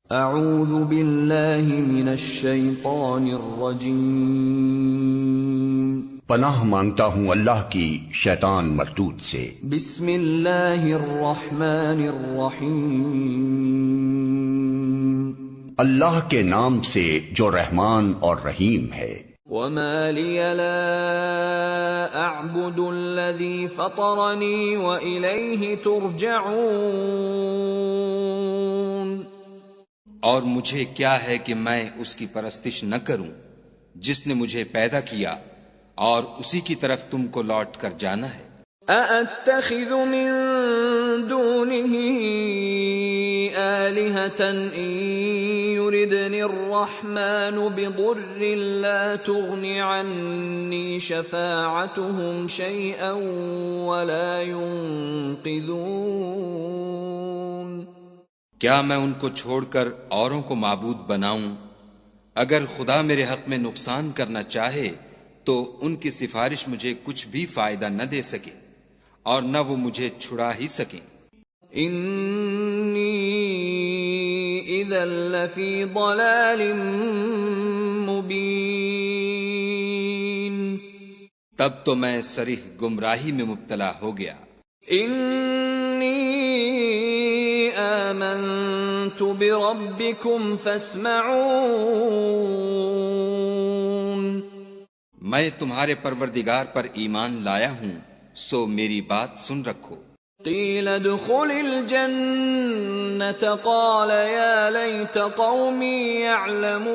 اعوذ باللہ من الشیطان الرجیم، پناہ مانگتا ہوں اللہ کی شیطان مردود سے۔ بسم اللہ الرحمن الرحیم، اللہ کے نام سے جو رحمان اور رحیم ہے۔ وما لی لا اعبد الذی فطرنی وإلیہ ترجعون، اور مجھے کیا ہے کہ میں اس کی پرستش نہ کروں جس نے مجھے پیدا کیا اور اسی کی طرف تم کو لوٹ کر جانا ہے۔ اَأَتَّخِذُ مِن دُونِهِ آلِهَةً إِن يُرِدْنِ الرَّحْمَنُ بِضُرٍّ لَّا تُغْنِ عَنِّي شَفَاعَتُهُمْ شَيْئًا وَلَا يُنقِذُونَ، کیا میں ان کو چھوڑ کر اوروں کو معبود بناؤں؟ اگر خدا میرے حق میں نقصان کرنا چاہے تو ان کی سفارش مجھے کچھ بھی فائدہ نہ دے سکے اور نہ وہ مجھے چھڑا ہی سکیں۔ انی اذا لفی ضلال مبین، تب تو میں صریح گمراہی میں مبتلا ہو گیا۔ انی آمنت بربکم فاسمعون، میں تمہارے پروردگار پر ایمان لایا ہوں، سو میری بات سن رکھو۔ قیل ادخل الجنة قال یا لیت قومی یعلمون،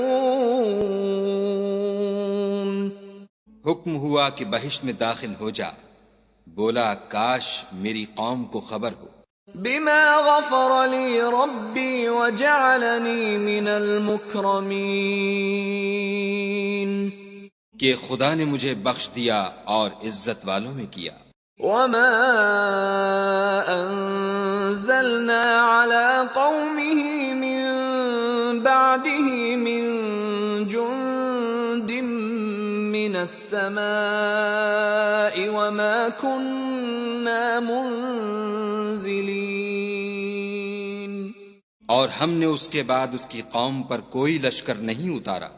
حکم ہوا کہ بہشت میں داخل ہو جا، بولا کاش میری قوم کو خبر ہو۔ بما غفر لی ربی وجعلنی من المکرمین، کہ خدا نے مجھے بخش دیا اور عزت والوں میں کیا۔ وما انزلنا على قومه من بعده من جند من السماء وما كنا منزلين، اور ہم نے اس کے بعد اس کی قوم پر کوئی لشکر نہیں اتارا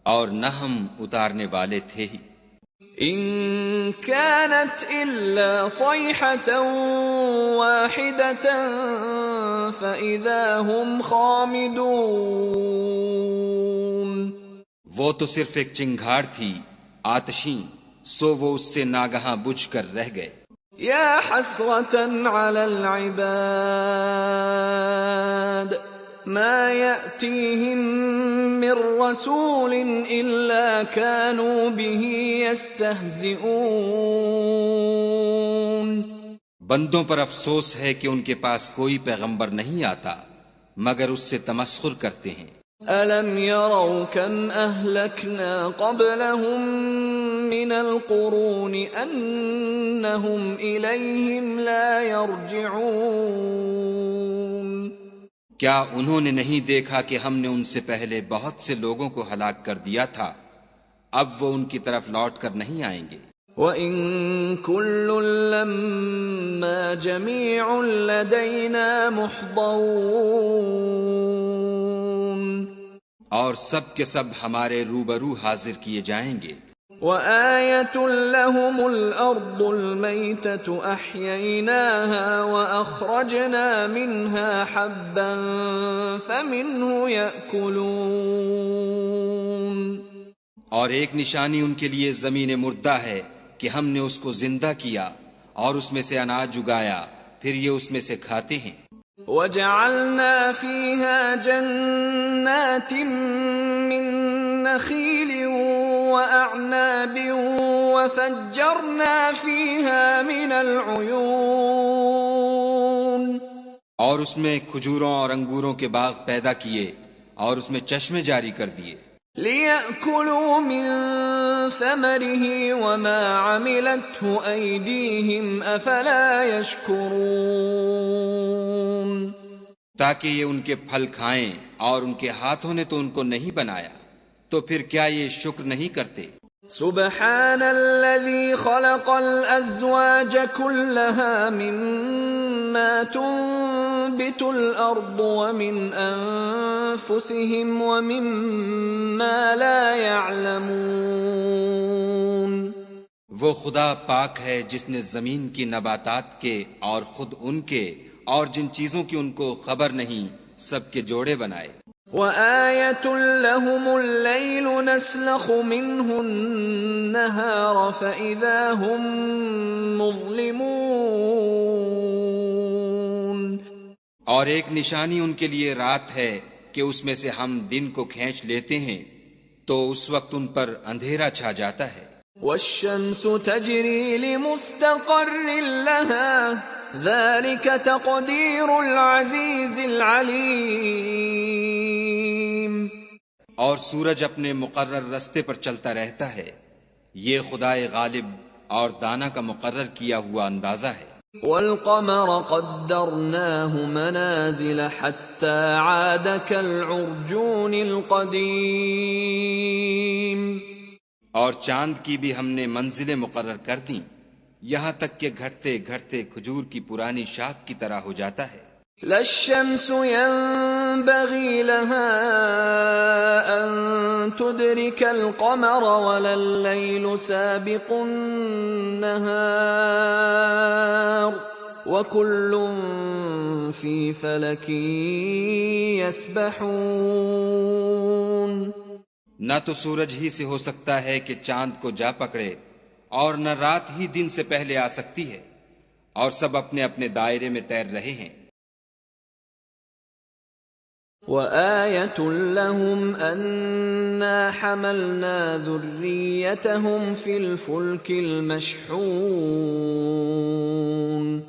اور نہ ہم اتارنے والے تھے ہی۔ ان كانت الا صيحة واحدة فاذا هم خامدون، وہ تو صرف ایک چنگھاڑ تھی آتشیں، سو وہ اس سے ناگہاں بجھ کر رہ گئے۔ یا حسرة على العباد ما يأتيهم من رسول إلا كانوا به يستهزئون، بندوں پر افسوس ہے کہ ان کے پاس کوئی پیغمبر نہیں آتا مگر اس سے تمسخر کرتے ہیں۔ أَلَمْ يَرَوْا كَمْ أَهْلَكْنَا قَبْلَهُمْ مِنَ الْقُرُونِ أَنَّهُمْ إِلَيْهِمْ لَا يَرْجِعُونَ، کیا انہوں نے نہیں دیکھا کہ ہم نے ان سے پہلے بہت سے لوگوں کو ہلاک کر دیا تھا، اب وہ ان کی طرف لوٹ کر نہیں آئیں گے۔ وَإِن كُلٌّ لَّمَّا جَمِيعٌ لَّدَيْنَا مُحْضَرُونَ، اور سب کے سب ہمارے روبرو حاضر کیے جائیں گے۔ وَآيَةٌ لَّهُمُ الْأَرْضُ الْمَيْتَةُ أَحْيَيْنَاهَا وَأَخْرَجْنَا مِنْهَا حَبًّا فَمِنْهُ يَأْكُلُونَ، اور ایک نشانی ان کے لیے زمین مردہ ہے کہ ہم نے اس کو زندہ کیا اور اس میں سے اناج اگایا، پھر یہ اس میں سے کھاتے ہیں۔ وَجَعَلْنَا فِيهَا جَنَّاتٍ مِّن نَّخِيلٍ وَأَعْنَابٍ وَفَجَّرْنَا فِيهَا مِنَ الْعُيُونِ، اور اس میں کھجوروں اور انگوروں کے باغ پیدا کیے اور اس میں چشمے جاری کر دیے۔ لِيَأْكُلُوا مِن ثَمَرِهِ وَمَا عَمِلَتْهُ أَيْدِيهِمْ أَفَلَا يَشْكُرُونَ، تاکہ یہ ان کے پھل کھائیں، اور ان کے ہاتھوں نے تو ان کو نہیں بنایا، تو پھر کیا یہ شکر نہیں کرتے؟ سبحان الذي خلق الأزواج كلها مما تنبت تنبت الأرض ومن أنفسهم ومما لا يعلمون. وہ خدا پاک ہے جس نے زمین کی نباتات کے اور خود ان کے اور جن چیزوں کی ان کو خبر نہیں سب کے جوڑے بنائے. وآية لهم الليل نسلخ منه النهار فإذا هم مظلمون. اور ایک نشانی ان کے لیے رات ہے کہ اس میں سے ہم دن کو کھینچ لیتے ہیں تو اس وقت ان پر اندھیرا چھا جاتا ہے. والشمس تجري لمستقر لها ذلك تقدير العزيز العليم. اور سورج اپنے مقرر رستے پر چلتا رہتا ہے، یہ خدائے غالب اور دانا کا مقرر کیا ہوا اندازہ ہے. والقمر قدرناه منازل حتى عاد كالعرجون القديم. اور چاند کی بھی ہم نے منزلیں مقرر کر دیں یہاں تک کہ گھٹتے گھٹتے کھجور کی پرانی شاخ کی طرح ہو جاتا ہے. لا الشمس ينبغي لها أن تدرك القمر ولا الليل سابق النهار وكل في فلك يسبحون. نہ تو سورج ہی سے ہو سکتا ہے کہ چاند کو جا پکڑے اور نہ رات ہی دن سے پہلے آ سکتی ہے، اور سب اپنے اپنے دائرے میں تیر رہے ہیں. وآية لهم أنا حملنا ذريتهم في الفلك المشحون.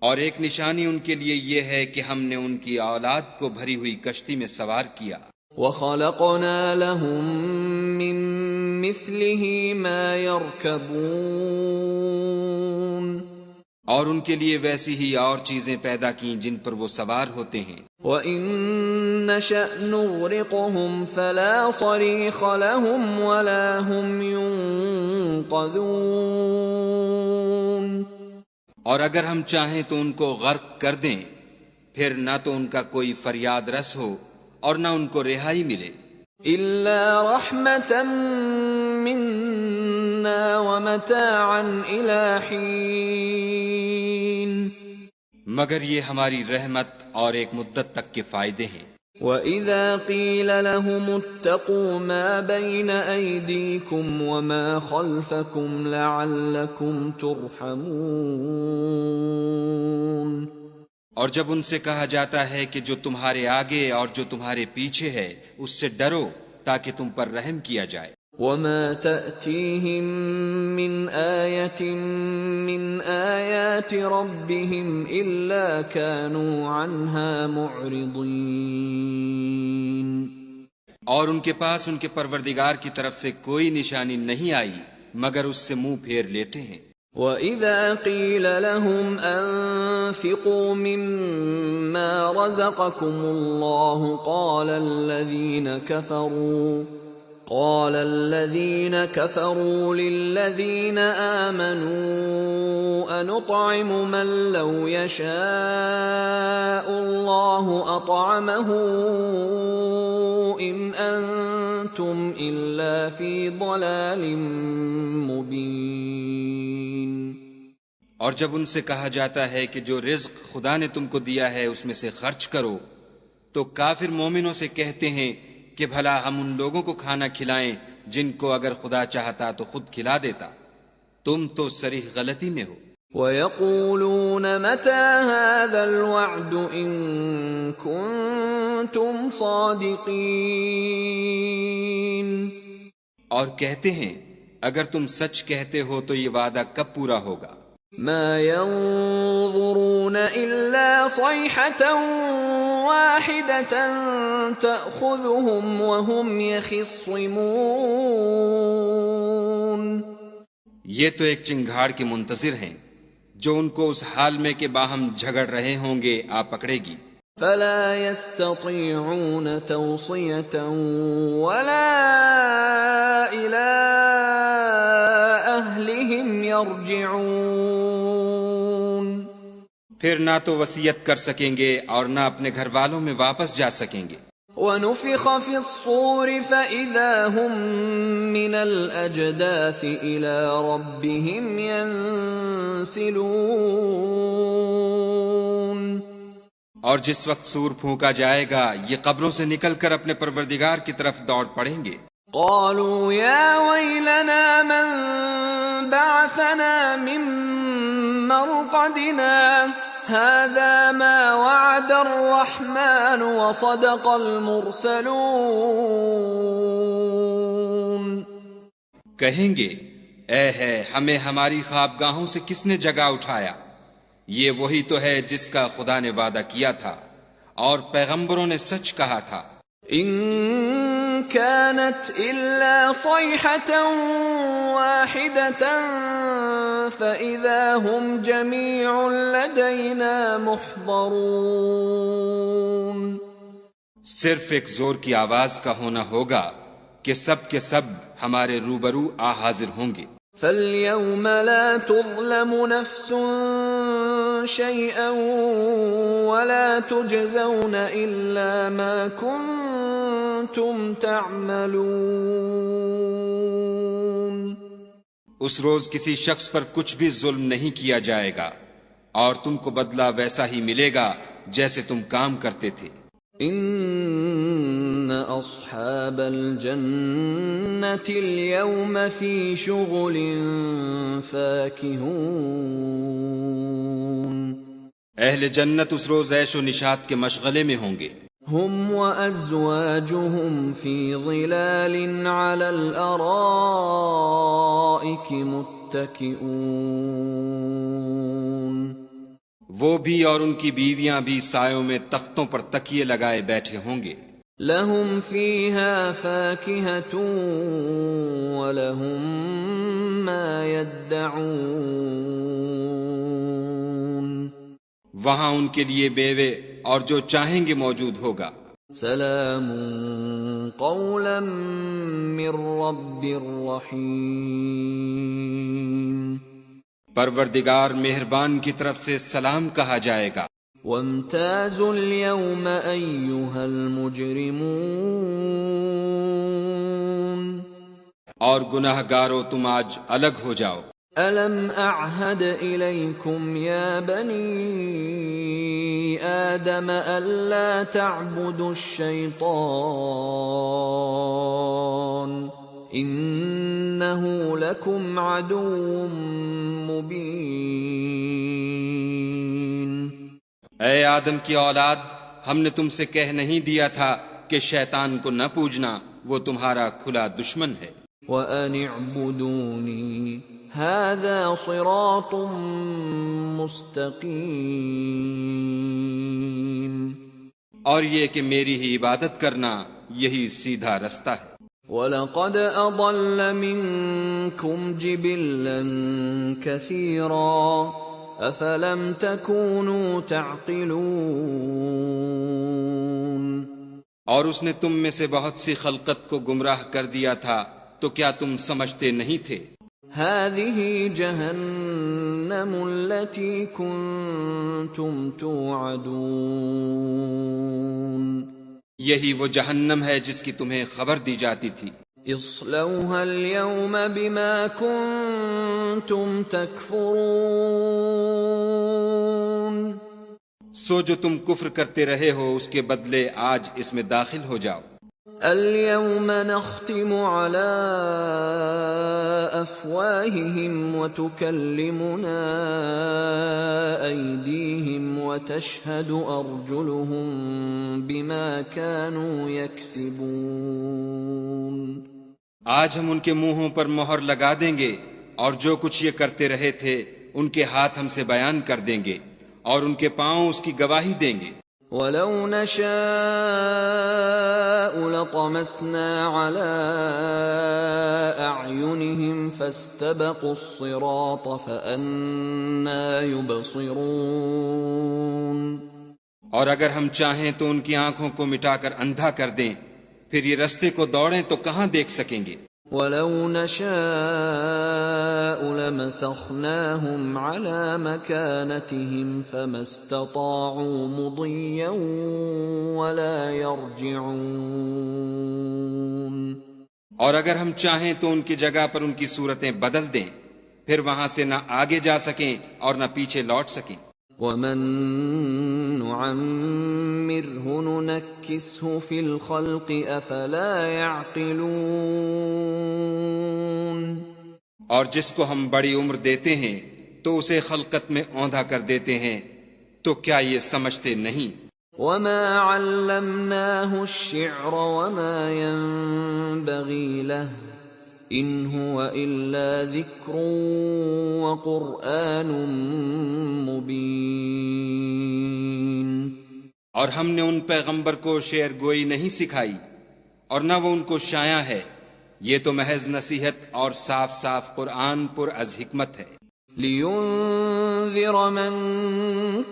اور ایک نشانی ان کے لیے یہ ہے کہ ہم نے ان کی اولاد کو بھری ہوئی کشتی میں سوار کیا. وَخَلَقْنَا لَهُم مِّن مِّثْلِهِ مَا يَرْكَبُونَ. اور ان کے لیے ویسی ہی اور چیزیں پیدا کیں جن پر وہ سوار ہوتے ہیں. وَإِن نَّشَأْ نُغْرِقْهُمْ فَلَا صَرِيخَ لَهُمْ وَلَا هُمْ يُنقَذُونَ. اور اگر ہم چاہیں تو ان کو غرق کر دیں، پھر نہ تو ان کا کوئی فریاد رس ہو اور نہ ان کو رہائی ملے. إِلَّا رَحْمَةً مِّنَّا وَمَتَاعًا إِلَى حِينٍ. مگر یہ ہماری رحمت اور ایک مدت تک کے فائدے ہیں. وَإِذَا قِيلَ لَهُمُ اتَّقُوا مَا بَيْنَ أَيْدِيكُمْ وَمَا خَلْفَكُمْ لَعَلَّكُمْ تُرْحَمُونَ. اور جب ان سے کہا جاتا ہے کہ جو تمہارے آگے اور جو تمہارے پیچھے ہے اس سے ڈرو تاکہ تم پر رحم کیا جائے. وَمَا تَأْتِيهِم مِّنْ آيَةٍ مِّنْ آيَاتِ رَبِّهِمْ إِلَّا كَانُوا عَنْهَا مُعْرِضِينَ. اور ان کے پاس ان کے پروردگار کی طرف سے کوئی نشانی نہیں آئی مگر اس سے منہ پھیر لیتے ہیں. وَإِذَا قِيلَ لَهُمْ أَنفِقُوا مِمَّا رَزَقَكُمُ اللَّهُ قَالَ الَّذِينَ كَفَرُوا لِلَّذِينَ آمَنُوا أَنُطْعِمُ مَن لَّوْ يَشَاءُ اللَّهُ أَطْعَمَهُ إِنْ أَنتُمْ إِلَّا فِي ضَلَالٍ مُّبِينٍ. اور جب ان سے کہا جاتا ہے کہ جو رزق خدا نے تم کو دیا ہے اس میں سے خرچ کرو تو کافر مومنوں سے کہتے ہیں کہ بھلا ہم ان لوگوں کو کھانا کھلائیں جن کو اگر خدا چاہتا تو خود کھلا دیتا، تم تو صریح غلطی میں ہو. وَيَقُولُونَ مَتَى هَذَا الْوَعْدُ إِن كُنتُمْ صَادِقِينَ. اور کہتے ہیں اگر تم سچ کہتے ہو تو یہ وعدہ کب پورا ہوگا. ما ينظرون إلا صيحة واحدة تأخذهم وهم يخصمون. یہ تو ایک چنگھاڑ کے منتظر ہیں جو ان کو اس حال میں کہ باہم جھگڑ رہے ہوں گے آ پکڑے گی. فلا يستطيعون توصية ولا إلى أهلهم يرجعون. پھر نہ تو وصیت کر سکیں گے اور نہ اپنے گھر والوں میں واپس جا سکیں گے۔ وَنُفِخَ فِي الصُّورِ فَإِذَا هُم مِّنَ الْأَجْدَاثِ إِلَى رَبِّهِمْ يَنسِلُونَ۔ اور جس وقت سور پھونکا جائے گا یہ قبروں سے نکل کر اپنے پروردگار کی طرف دوڑ پڑیں گے۔ قالوا يا ويلنا من بعثنا من مرقدنا هذا ما وعد الرحمن وصدق المرسلون۔ کہیں گے اے ہے ہمیں ہماری خوابگاہوں سے کس نے جگا اٹھایا، یہ وہی تو ہے جس کا خدا نے وعدہ کیا تھا اور پیغمبروں نے سچ کہا تھا۔ ان كانت الا صيحة واحدة فاذا هم جميع لدينا محضرون۔ صرف ایک زور کی آواز کا ہونا ہوگا کہ سب کے سب ہمارے روبرو آ حاضر ہوں گے۔ فَالْيَوْمَ لَا تُظْلَمُ نَفْسٌ شَيْئًا وَلَا تُجْزَوْنَ إِلَّا مَا كُنتُمْ تَعْمَلُونَ۔ اس روز کسی شخص پر کچھ بھی ظلم نہیں کیا جائے گا اور تم کو بدلہ ویسا ہی ملے گا جیسے تم کام کرتے تھے۔ ان اصحاب الجنة اليوم في شغل فاكهون۔ اہل جنت اس روز عیش و نشاط کے مشغلے میں ہوں گے۔ هم وازواجهم في ظلال على الارائك متكئون۔ وہ بھی اور ان کی بیویاں بھی سایوں میں تختوں پر تکیے لگائے بیٹھے ہوں گے۔ لهم فيها فاكهة ولهم ما يدعون۔ وہاں ان کے لیے بیوے اور جو چاہیں گے موجود ہوگا۔ سلام قولا من رب رحیم۔ پروردگار مہربان کی طرف سے سلام کہا جائے گا۔ وامتازوا اليوم أيها المجرمون۔ اور گناہ گارو تم آج الگ ہو جاؤ۔ ألم أعهد إليكم يا بني آدم ألا تعبدوا الشيطان إنه لكم عدو مبين۔ اے آدم کی اولاد، ہم نے تم سے کہہ نہیں دیا تھا کہ شیطان کو نہ پوجنا، وہ تمہارا کھلا دشمن ہے۔ وَأَنِ اعْبُدُونِي هَذَا صِرَاطٌ مُسْتَقِيمٌ۔ اور یہ کہ میری ہی عبادت کرنا یہی سیدھا رستہ ہے۔ وَلَقَدْ أَضَلَّ مِنْكُمْ جِبِلًّا كَثِيرًا أَفَلَمْ تَكُونُوا تَعْقِلُونَ۔ اور اس نے تم میں سے بہت سی خلقت کو گمراہ کر دیا تھا، تو کیا تم سمجھتے نہیں تھے؟ هذه جهنم التي كنتم توعدون۔ یہی وہ جہنم ہے جس کی تمہیں خبر دی جاتی تھی۔ اصلوها اليوم بما كنتم تكفرون۔ سو جو تم کفر کرتے رہے ہو اس کے بدلے آج اس میں داخل ہو جاؤ۔ اليوم نختم على أفواههم وتكلمنا أيديهم وتشهد أرجلهم بما كانوا يكسبون۔ آج ہم ان کے منہوں پر مہر لگا دیں گے اور جو کچھ یہ کرتے رہے تھے ان کے ہاتھ ہم سے بیان کر دیں گے اور ان کے پاؤں اس کی گواہی دیں گے۔ وَلَوْ نَشَاءُ لَطَمَسْنَا عَلَىٰ أَعْيُنِهِمْ فَاسْتَبَقُوا الصِّرَاطَ فَأَنَّىٰ يُبْصِرُونَ۔ اور اگر ہم چاہیں تو ان کی آنکھوں کو مٹا کر اندھا کر دیں، پھر یہ رستے کو دوڑیں تو کہاں دیکھ سکیں گے۔ وَلَوْ نَشَاءُ لَمَسَخْنَاهُمْ عَلَى مَكَانَتِهِمْ فَمَا اسْتَطَاعُوا مُضِيًّا وَلَا يَرْجِعُونَ۔ اور اگر ہم چاہیں تو ان کی جگہ پر ان کی صورتیں بدل دیں، پھر وہاں سے نہ آگے جا سکیں اور نہ پیچھے لوٹ سکیں۔ وَمَن نُّعَمِّرْهُ نُنَكِّسْهُ فِي الْخَلْقِ أَفَلَا يَعْقِلُونَ۔ اور جس کو ہم بڑی عمر دیتے ہیں تو اسے خلقت میں اوندھا کر دیتے ہیں، تو کیا یہ سمجھتے نہیں؟ وَمَا عَلَّمْنَاهُ الشِّعْرَ وَمَا يَنبَغِي لَهُ إِنْ هُوَ إِلَّا ذِكْرٌ وَقُرْآنٌ مُبِينٌ۔ اور ہم نے ان پیغمبر کو شعر گوئی نہیں سکھائی اور نہ وہ ان کو شایع ہے، یہ تو محض نصیحت اور صاف صاف قرآن پر از حکمت ہے۔ لِيُنذِرَ مَن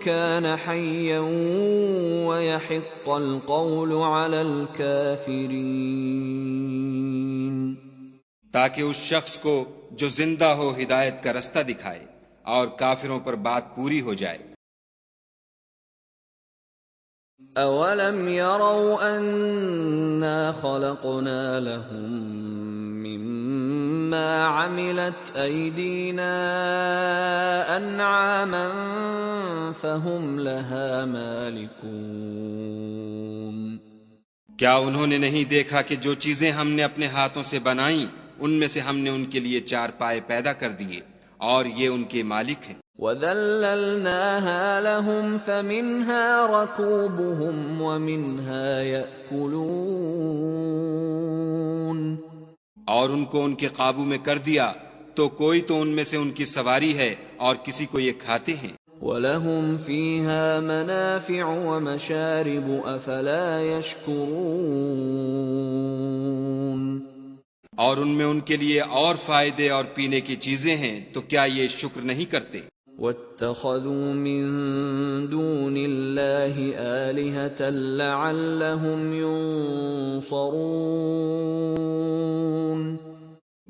كَانَ حَيًّا وَيَحِقَّ الْقَوْلُ عَلَى الْكَافِرِينَ، تاکہ اس شخص کو جو زندہ ہو ہدایت کا رستہ دکھائے اور کافروں پر بات پوری ہو جائے۔ أَوَلَمْ يَرَوْا أَنَّا خَلَقْنَا لَهُم مِّمَّا عَمِلَتْ أَيْدِينَا أَنْعَامًا فَهُمْ لَهَا مَالِكُونَ۔ کیا انہوں نے نہیں دیکھا کہ جو چیزیں ہم نے اپنے ہاتھوں سے بنائیں ان میں سے ہم نے ان کے لیے چار پائے پیدا کر دیے اور یہ ان کے مالک ہیں۔ وَذَلَّلْنَاهَا لَهُمْ فَمِنْهَا رَكُوبُهُمْ وَمِنْهَا يَأْكُلُونَ۔ اور ان کو ان کے قابو میں کر دیا تو کوئی تو ان میں سے ان کی سواری ہے اور کسی کو یہ کھاتے ہیں۔ وَلَهُمْ فِيهَا مَنَافِعُ وَمَشَارِبُ أَفَلَا يَشْكُرُونَ۔ اور ان میں ان کے لیے اور فائدے اور پینے کی چیزیں ہیں، تو کیا یہ شکر نہیں کرتے؟ وَاتَّخَذُوا مِن دُونِ اللَّهِ آلِهَةً لَعَلَّهُمْ يُنصَرُونَ۔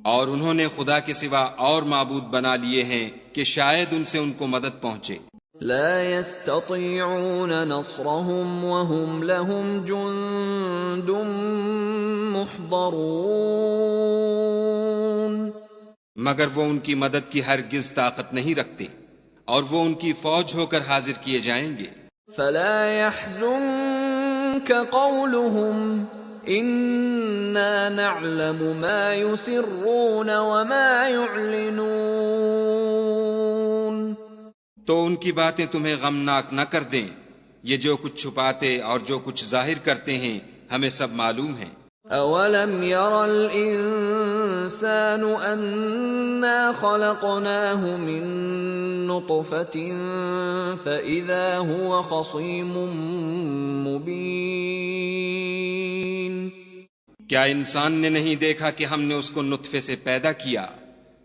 اور انہوں نے خدا کے سوا اور معبود بنا لیے ہیں کہ شاید ان سے ان کو مدد پہنچے۔ لا يستطيعون نصرهم وهم لهم جند محضرون۔ مگر وہ ان کی مدد کی ہرگز طاقت نہیں رکھتے اور وہ ان کی فوج ہو کر حاضر کیے جائیں گے۔ فلا يحزنك قولهم إنا نعلم ما يسرون وما يعلنون۔ تو ان کی باتیں تمہیں غمناک نہ کر دیں، یہ جو کچھ چھپاتے اور جو کچھ ظاہر کرتے ہیں ہمیں سب معلوم ہے۔ أَوَلَمْ يَرَ الْإِنسَانُ أَنَّا خَلَقْنَاهُ مِن نُّطْفَةٍ فَإِذَا هُوَ خَصِيمٌ مُّبِينٌ۔ کیا انسان نے نہیں دیکھا کہ ہم نے اس کو نطفے سے پیدا کیا،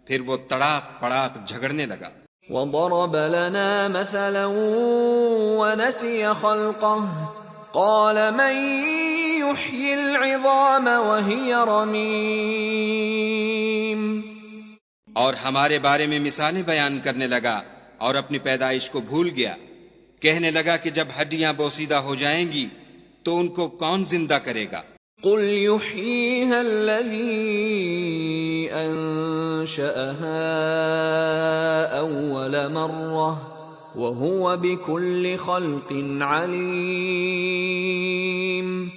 پھر وہ تڑاک پڑاک جھگڑنے لگا۔ وَضَرَبَ لَنَا مَثَلًا وَنَسِيَ خَلْقَهُ قَالَ مَن يُحْيِي الْعِظَامَ وَهِيَ رَمِيمٌ۔ اور ہمارے بارے میں مثالیں بیان کرنے لگا اور اپنی پیدائش کو بھول گیا، کہنے لگا کہ جب ہڈیاں بوسیدہ ہو جائیں گی تو ان کو کون زندہ کرے گا؟ قُلْ يُحْيِيهَا الَّذِي أَنشَأَهَا أَوَّلَ مَرَّةٍ وَهُوَ بِكُلِّ خَلْقٍ عَلِيمٌ۔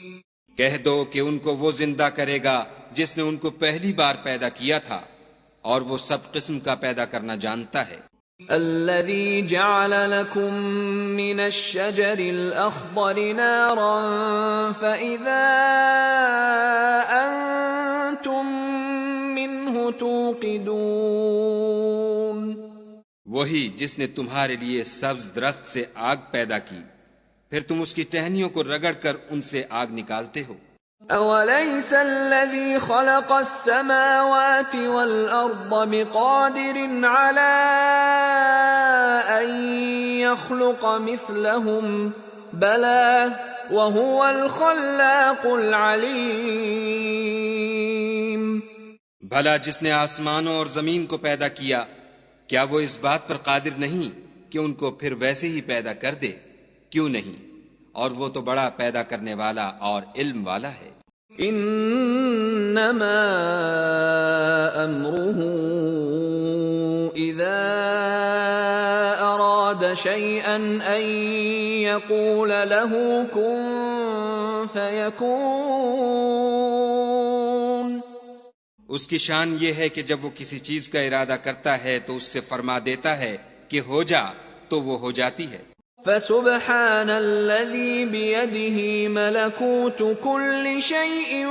کہہ دو کہ ان کو وہ زندہ کرے گا جس نے ان کو پہلی بار پیدا کیا تھا، اور وہ سب قسم کا پیدا کرنا جانتا ہے۔ الذي جعل لكم من الشجر الأخضر نارا فإذا أنتم منه توقدون۔ وہی جس نے تمہارے لیے سبز درخت سے آگ پیدا کی، پھر تم اس کی ٹہنیوں کو رگڑ کر ان سے آگ نکالتے ہو۔ أوليس الذي خلق السماوات والأرض بقادر على أن يخلق مثلهم بلى وهو الخلاق العليم۔ بھلا جس نے آسمانوں اور زمین کو پیدا کیا کیا وہ اس بات پر قادر نہیں کہ ان کو پھر ویسے ہی پیدا کر دے؟ کیوں نہیں؟ اور وہ تو بڑا پیدا کرنے والا اور علم والا ہے۔ انما امره اذا اراد شيئا ان يقول له كن فيكون۔ اس کی شان یہ ہے کہ جب وہ کسی چیز کا ارادہ کرتا ہے تو اس سے فرما دیتا ہے کہ ہو جا، تو وہ ہو جاتی ہے۔ فسبحان الذي بيده ملكوت كل شيء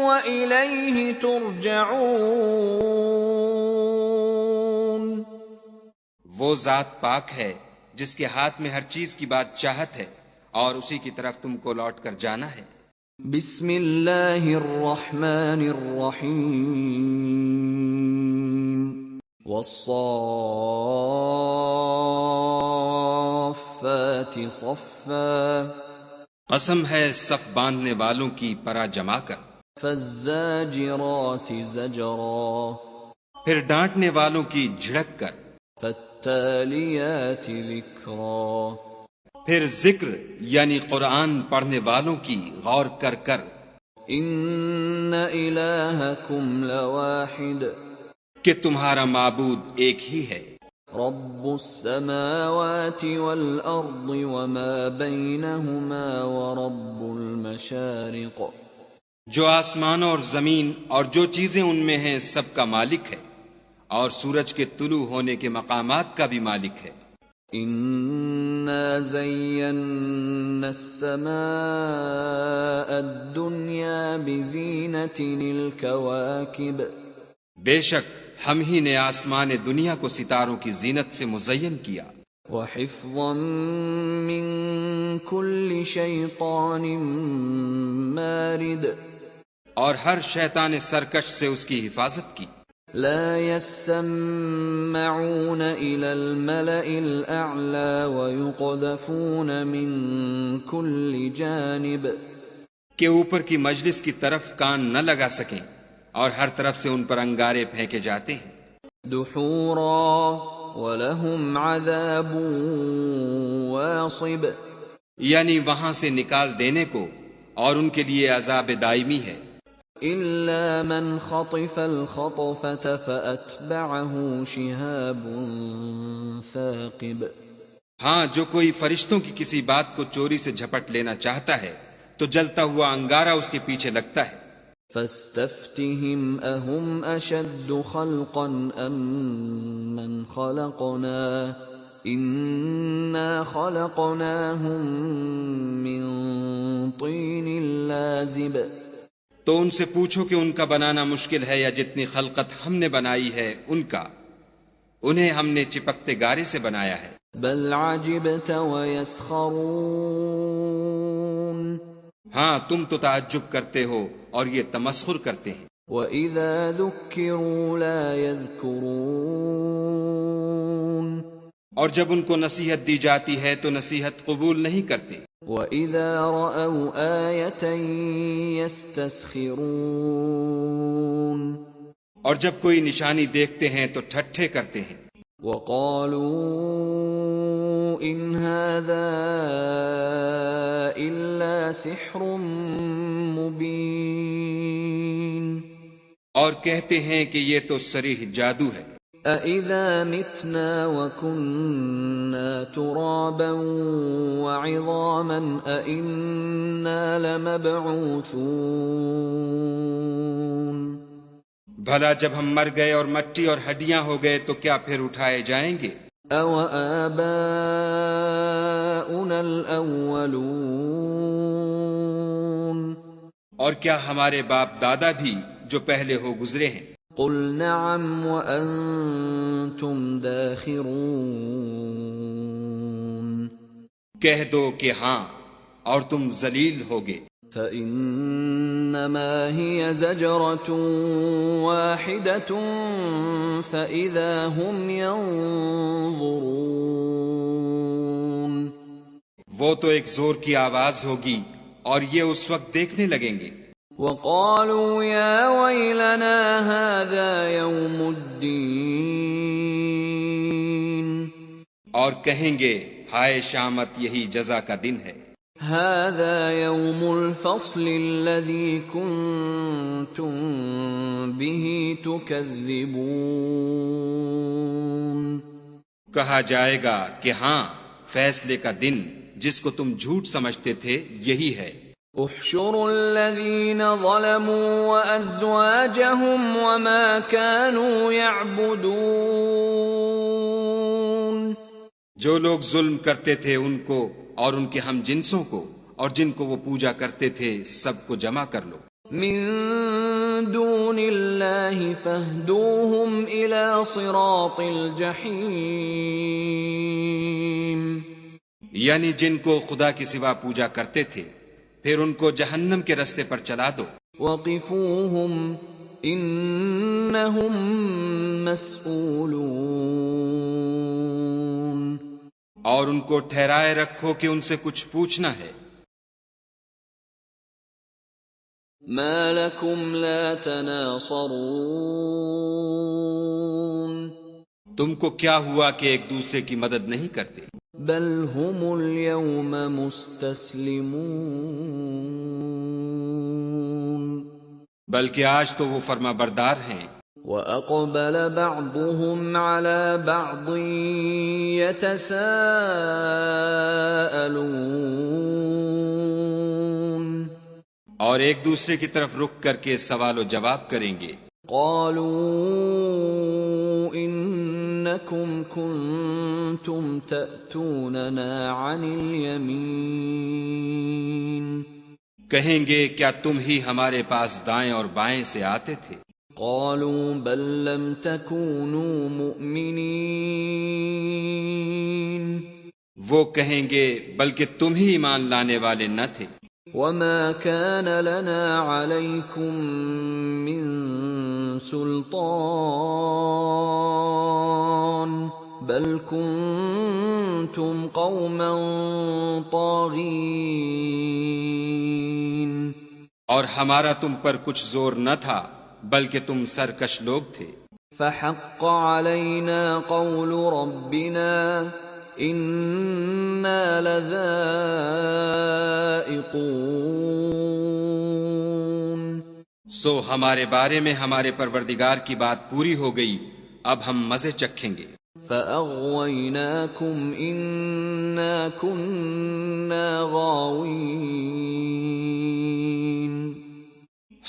وإليه ترجعون۔ وہ ذات پاک ہے جس کے ہاتھ میں ہر چیز کی بات چاہت ہے اور اسی کی طرف تم کو لوٹ کر جانا ہے۔ بسم اللہ الرحمن الرحیم۔ والصافات صفا۔ قسم ہے صف باندھنے والوں کی پرا جما کر۔ فالزاجرات زجرا۔ پھر ڈانٹنے والوں کی جھڑک کر۔ فالتالیات ذکرا۔ پھر ذکر یعنی قرآن پڑھنے والوں کی غور کر کر۔ ان الہکم لواحد۔ کہ تمہارا معبود ایک ہی ہے۔ رب السماوات والارض وما بینہما ورب المشارق۔ جو آسمان اور زمین اور جو چیزیں ان میں ہیں سب کا مالک ہے، اور سورج کے طلوع ہونے کے مقامات کا بھی مالک ہے۔ انا زینا السماء الدنیا بزینۃ الکواکب۔ بے شک ہم ہی نے آسمان دنیا کو ستاروں کی زینت سے مزین کیا۔ وحفظا من کل شیطان مارد۔ اور ہر شیطان سرکش سے اس کی حفاظت کی۔ لا يسمعون إلى الملأ الأعلى ويقذفون من كل جانب۔ کہ اوپر کی مجلس کی طرف کان نہ لگا سکیں اور ہر طرف سے ان پر انگارے پھینکے جاتے ہیں۔ دحورا ولهم عذاب واصب۔ یعنی وہاں سے نکال دینے کو، اور ان کے لیے عذاب دائمی ہے۔ إلا من خطف الخطفة فأتبعه شهاب ثاقب۔ ہاں، جو کوئی فرشتوں کی کسی بات کو چوری سے جھپٹ لینا چاہتا ہے تو جلتا ہوا انگارہ اس کے پیچھے لگتا ہے۔ فاستفتهم أهم أشد خلقا أم من خلقنا إنا خلقناهم من طين لازب۔ تو ان سے پوچھو کہ ان کا بنانا مشکل ہے یا جتنی خلقت ہم نے بنائی ہے ان کا، انہیں ہم نے چپکتے گارے سے بنایا ہے۔ بل عجبت ويسخرون۔ ہاں، تم تو تعجب کرتے ہو اور یہ تمسخر کرتے ہیں۔ وَإِذَا ذُكِّرُوا لَا يَذْكُرُونَ۔ اور جب ان کو نصیحت دی جاتی ہے تو نصیحت قبول نہیں کرتے۔ وَإِذَا رَأَوْا آيَةً يَسْتَسْخِرُونَ۔ اور جب کوئی نشانی دیکھتے ہیں تو ٹھٹھے کرتے ہیں۔ وَقَالُوا إِنْ هَذَا إِلَّا سِحْرٌ مُبِينٌ۔ اور کہتے ہیں کہ یہ تو صریح جادو ہے۔ أَإِذَا مِتْنَا وَكُنَّا تُرَابًا وَعِظَامًا أَإِنَّا لَمَبْعُوثُونَ۔ بھلا جب ہم مر گئے اور مٹی اور ہڈیاں ہو گئے تو کیا پھر اٹھائے جائیں گے؟ أَوَآبَاؤُنَا الْأَوَّلُونَ۔ اور کیا ہمارے باپ دادا بھی جو پہلے ہو گزرے ہیں؟ قُلْ نَعَمْ وَأَنْتُمْ دَاخِرُونَ۔ کہہ دو کہ ہاں اور تم ذلیل ہوگے۔ فَإِنَّمَا هِيَ زَجْرَةٌ وَاحِدَةٌ فَإِذَا هُمْ يَنظُرُونَ۔ وہ تو ایک زور کی آواز ہوگی اور یہ اس وقت دیکھنے لگیں گے۔ وقالوا يا ويلنا هذا يوم الدين اور کہیں گے ہائے شامت یہی جزا کا دن ہے، هذا يوم الفصل الذي كنتم به تكذبون کہا جائے گا کہ ہاں فیصلے کا دن جس کو تم جھوٹ سمجھتے تھے یہی ہے۔ احشروا الذين ظلموا وأزواجهم وما كانوا يعبدون جو لوگ ظلم کرتے تھے ان کو اور ان کے ہم جنسوں کو اور جن کو وہ پوجا کرتے تھے سب کو جمع کر لو، من دون الله فاهدوهم إلى صراط الجحيم یعنی جن کو خدا کے سوا پوجا کرتے تھے پھر ان کو جہنم کے رستے پر چلا دو، وقفوهم إنهم مسئولون اور ان کو ٹھہرائے رکھو کہ ان سے کچھ پوچھنا ہے۔ ما لكم لا تناصرون تم کو کیا ہوا کہ ایک دوسرے کی مدد نہیں کرتے؟ بل هم اليوم مستسلمون بلکہ آج تو وہ فرما بردار ہیں۔ وَأَقْبَلَ بَعْضُهُمْ عَلَى بَعْضٍ يَتَسَاءَلُونَ اور ایک دوسرے کی طرف رک کر کے سوال و جواب کریں گے۔ قَالُوا إِنَّكُمْ كُنتُمْ تَأْتُونَنَا عَنِ الْيَمِينِ کہیں گے کیا تم ہی ہمارے پاس دائیں اور بائیں سے آتے تھے؟ قالوا بل لم تكونوا مؤمنين وہ کہیں گے بلکہ تم ہی ایمان لانے والے نہ تھے۔ وما كان لنا عليكم من سلطان بل كنتم قوما طاغين اور ہمارا تم پر کچھ زور نہ تھا بلکہ تم سرکش لوگ تھے۔ فحق علينا قول ربنا إنا لذائقون سو ہمارے بارے میں ہمارے پروردگار کی بات پوری ہو گئی، اب ہم مزے چکھیں گے۔ فأغويناكم إنا كنا غاوين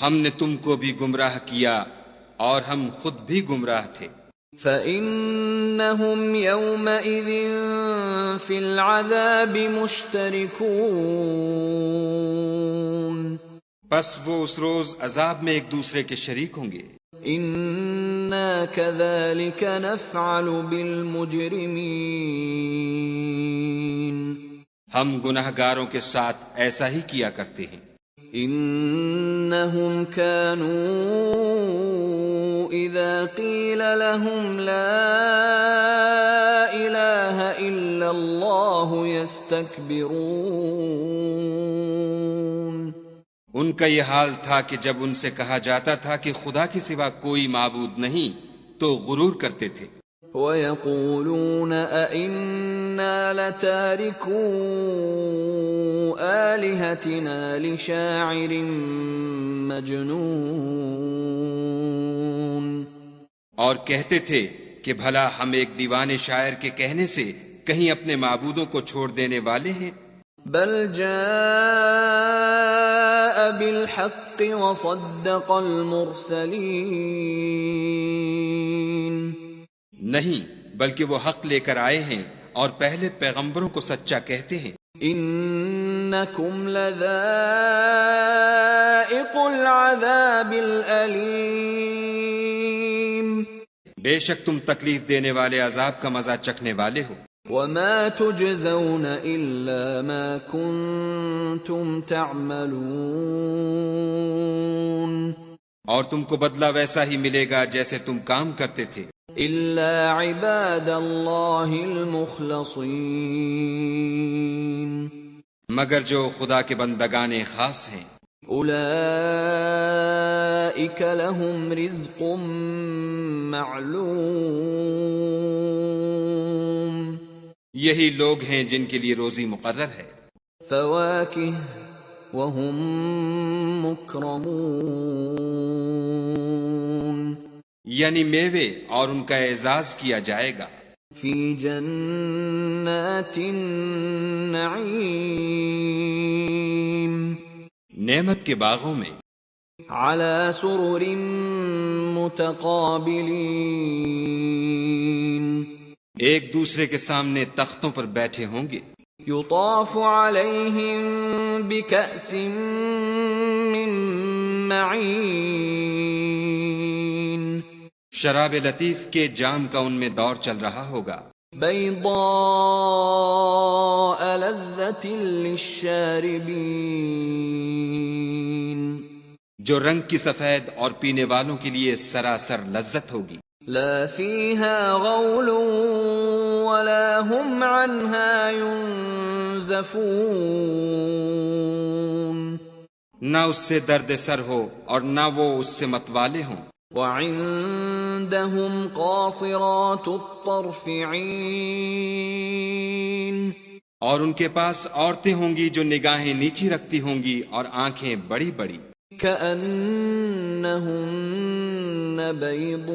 ہم نے تم کو بھی گمراہ کیا اور ہم خود بھی گمراہ تھے۔ فإنهم يومئذ في العذاب مشتركون پس وہ اس روز عذاب میں ایک دوسرے کے شریک ہوں گے۔ إنا كذلك نفعل بالمجرمين ہم گناہگاروں کے ساتھ ایسا ہی کیا کرتے ہیں۔ إنهم كانوا إذا قيل لهم لا إله إلا الله يستكبرون ان کا یہ حال تھا کہ جب ان سے کہا جاتا تھا کہ خدا کے سوا کوئی معبود نہیں تو غرور کرتے تھے۔ وَيَقُولُونَ أَإِنَّا لَتَارِكُو آلِهَتِنَا لِشَاعِرٍ مَجْنُونٍ اور کہتے تھے کہ بھلا ہم ایک دیوانے شاعر کے کہنے سے کہیں اپنے معبودوں کو چھوڑ دینے والے ہیں؟ بل جاء بالحق وصدق المرسلین نہیں، بلکہ وہ حق لے کر آئے ہیں اور پہلے پیغمبروں کو سچا کہتے ہیں۔ انکم لذائق العذاب الالیم بے شک تم تکلیف دینے والے عذاب کا مزہ چکھنے والے ہو۔ وما تجزون الا ما کنتم تعملون اور تم کو بدلہ ویسا ہی ملے گا جیسے تم کام کرتے تھے۔ الا عباد اللہ المخلصین مگر جو خدا کے بندگان خاص ہیں۔ اولئک لهم رزق معلوم، یہی لوگ ہیں جن کے لیے روزی مقرر ہے، فواکہ وهم مکرمون، یعنی میوے اور ان کا اعزاز کیا جائے گا، فی جنات النعیم، نعمت کے باغوں میں، علی سرر متقابلین، ایک دوسرے کے سامنے تختوں پر بیٹھے ہوں گے، یطاف علیہم بکأس من معین، شراب لطیف کے جام کا ان میں دور چل رہا ہوگا، بیضاء لذۃ للشاربین، جو رنگ کی سفید اور پینے والوں کے لیے سراسر لذت ہوگی، لا فیہا غول ولا هم عنها ينزفون، نہ اس سے درد سر ہو اور نہ وہ اس سے متوالے ہوں، وعندهم قاصرات الطرف عین، اور ان کے پاس عورتیں ہوں گی جو نگاہیں نیچی رکھتی ہوں گی اور آنکھیں بڑی بڑی، کأنہن بیض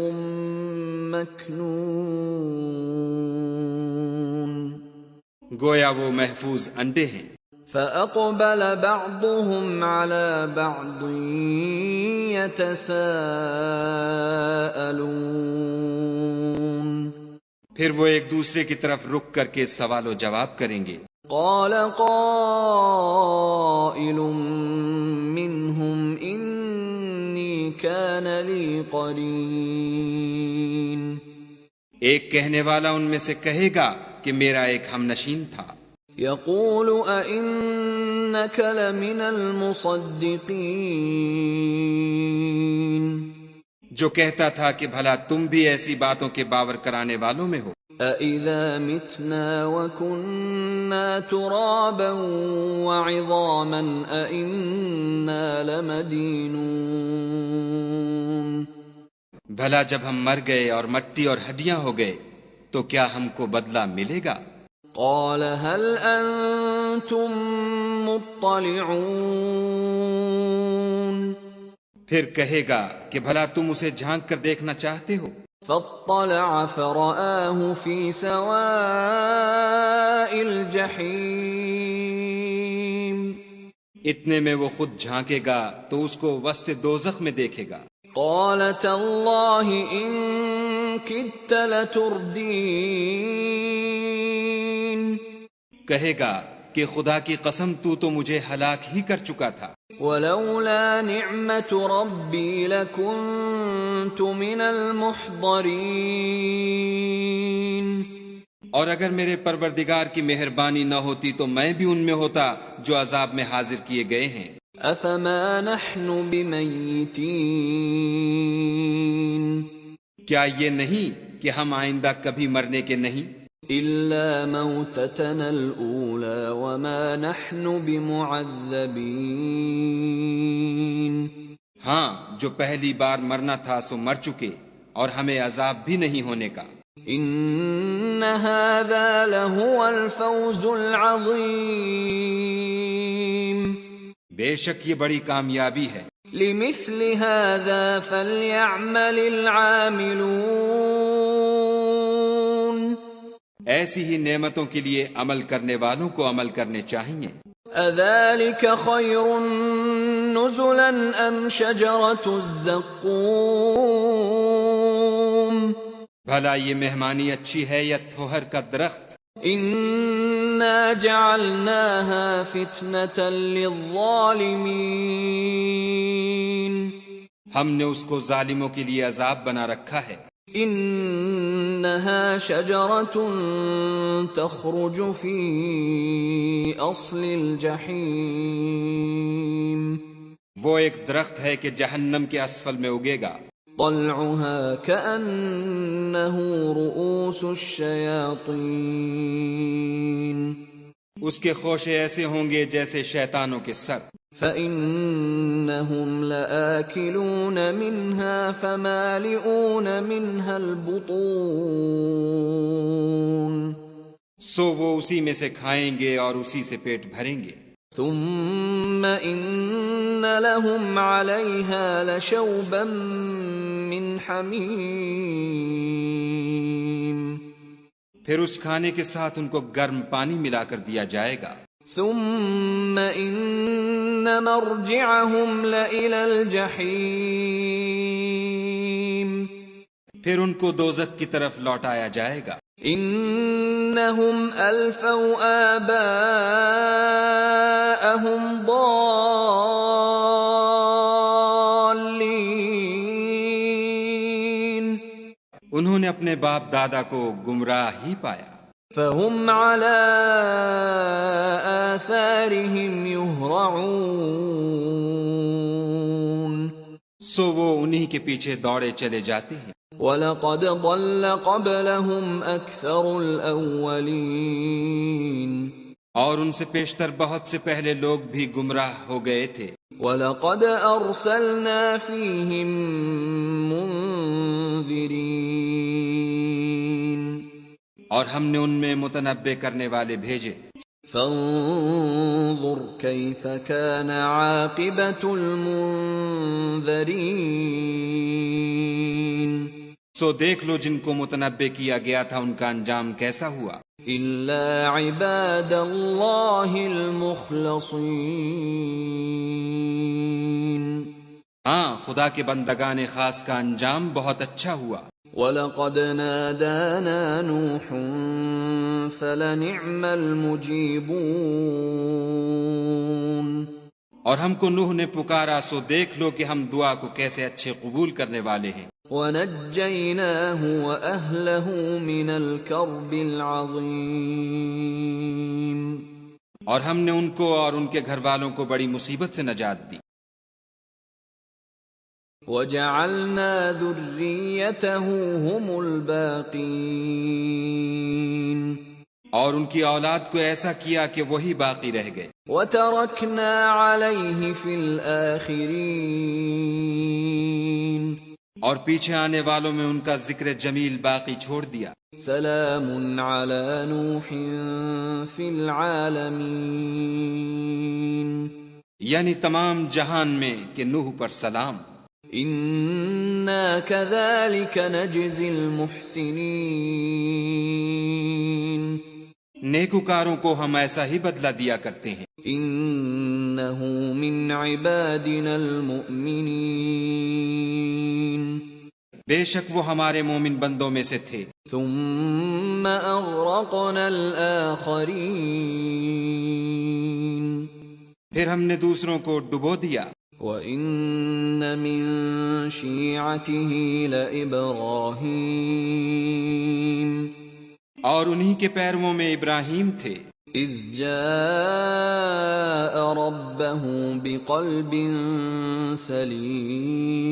مکنون، گویا وہ محفوظ انڈے ہیں، فأقبل بعضهم على بعض يتساءلون، پھر وہ ایک دوسرے کی طرف رک کر کے سوال و جواب کریں گے، قال قائل منهم انی كان لي قرین، ایک کہنے والا ان میں سے کہے گا کہ میرا ایک ہم نشین تھا، یقول أئنك لمن المصدقین، جو کہتا تھا کہ بھلا تم بھی ایسی باتوں کے باور کرانے والوں میں ہو، أَإِذَا مِتْنَا وَكُنَّا تُرَابًا وَعِظَامًا أَإِنَّا لَمَدِينُونَ، بھلا جب ہم مر گئے اور مٹی اور ہڈیاں ہو گئے تو کیا ہم کو بدلہ ملے گا؟ قال هل أنتم مطلعون، پھر کہے گا کہ بھلا تم اسے جھانک کر دیکھنا چاہتے ہو، فاطلع فرآه في سواء الجحیم، اتنے میں وہ خود جھانکے گا تو اس کو وسط دوزخ میں دیکھے گا، قال تاللہ ان کدت لتردین، کہے گا کہ خدا کی قسم تو مجھے ہلاک ہی کر چکا تھا، ولولا نعمت ربی لکنت من المحضرین، اور اگر میرے پروردگار کی مہربانی نہ ہوتی تو میں بھی ان میں ہوتا جو عذاب میں حاضر کیے گئے ہیں، افما نحن بمیتین، کیا یہ نہیں کہ ہم آئندہ کبھی مرنے کے نہیں، الا موتتنا الاولى وما نحن بمعذبین، ہاں جو پہلی بار مرنا تھا سو مر چکے اور ہمیں عذاب بھی نہیں ہونے کا، ان هذا لهو الفوز العظیم، بے شک یہ بڑی کامیابی ہے، لمثل هذا فليعمل العاملون، ایسی ہی نعمتوں کے لیے عمل کرنے والوں کو عمل کرنے چاہیے، اذلك خیر نزلا ام شجرۃ الزقوم، بھلا یہ مہمانی اچھی ہے یا تھوہر کا درخت، انا جعلناها فتنة للظالمین، ہم نے اس کو ظالموں کے لیے عذاب بنا رکھا ہے، انها شجرة تخرج في اصل الجحیم، وہ ایک درخت ہے کہ جہنم کے اسفل میں اگے گا، طلعها كأنه رؤوس الشياطین، اس کے خوشے ایسے ہوں گے جیسے شیطانوں کے سر، فَإِنَّهُمْ لَآكِلُونَ مِنْهَا فَمَالِئُونَ مِنْهَا الْبُطُونَ سو وہ اسی میں سے کھائیں گے اور اسی سے پیٹ بھریں گے. ثُمَّ إِنَّ لَهُمْ عَلَيْهَا لَشَوْبًا مِّنْ حَمِيمٍ پھر اس کھانے کے ساتھ ان کو گرم پانی ملا کر دیا جائے گا. ثُمَّ إِنَّ مَرْجِعَهُمْ لَإِلَى الْجَحِيمِ پھر ان کو دوزخ کی طرف لوٹایا جائے گا. إِنَّهُمْ أَلْفَوْا آبَاءَهُمْ ضَالِّينَ انہوں نے اپنے باپ دادا کو گمراہ ہی پایا. فَهُمْ عَلَىٰ آثَارِهِمْ يُهْرَعُونَ سو وہ انہی کے پیچھے دوڑے چلے جاتے ہیں. وَلَقَدْ ضَلَّ قَبْلَهُمْ أَكْثَرُ الْأَوَّلِينَ اور ان سے پیشتر بہت سے پہلے لوگ بھی گمراہ ہو گئے تھے. وَلَقَدْ أَرْسَلْنَا فِيهِمْ مُنذِرِينَ اور ہم نے ان میں متنبع کرنے والے بھیجے. فانظر كيف كان عاقبة المنذرين سو دیکھ لو جن کو متنبع کیا گیا تھا ان کا انجام کیسا ہوا. إلا عباد الله المخلصين ہاں خدا کے بندگان خاص کا انجام بہت اچھا ہوا. وَلَقَدْ نَادَانَا نُوحٌ فَلَنِعْمَ الْمُجِيبُونَ اور ہم کو نوح نے پکارا سو دیکھ لو کہ ہم دعا کو کیسے اچھے قبول کرنے والے ہیں. وَنَجَّيْنَاهُ وَأَهْلَهُ مِنَ الْكَرْبِ الْعَظِيمِ اور ہم نے ان کو اور ان کے گھر والوں کو بڑی مصیبت سے نجات دی. وَجَعَلْنَا ذُرِّيَّتَهُ هُمُ الْبَاقِينَ اور ان کی اولاد کو ایسا کیا کہ وہی باقی رہ گئے. وَتَرَكْنَا عَلَيْهِ فِي الْآخِرِينَ اور پیچھے آنے والوں میں ان کا ذکر جمیل باقی چھوڑ دیا. سلام علی نوح فی العالمین یعنی تمام جہان میں کہ نوح پر سلام. انا کذالک نجزی المحسنین نیکوکاروں کو ہم ایسا ہی بدلہ دیا کرتے ہیں. انہ من عبادنا المؤمنین بے شک وہ ہمارے مومن بندوں میں سے تھے. ثم اغرقنا الاخرین پھر ہم نے دوسروں کو ڈبو دیا. وَإِنَّ مِن شِيعَتِهِ لَإِبْرَاهِيمَ اور انہی کے پیرووں میں ابراہیم تھے. اذ جاء ربه بقلب سلیم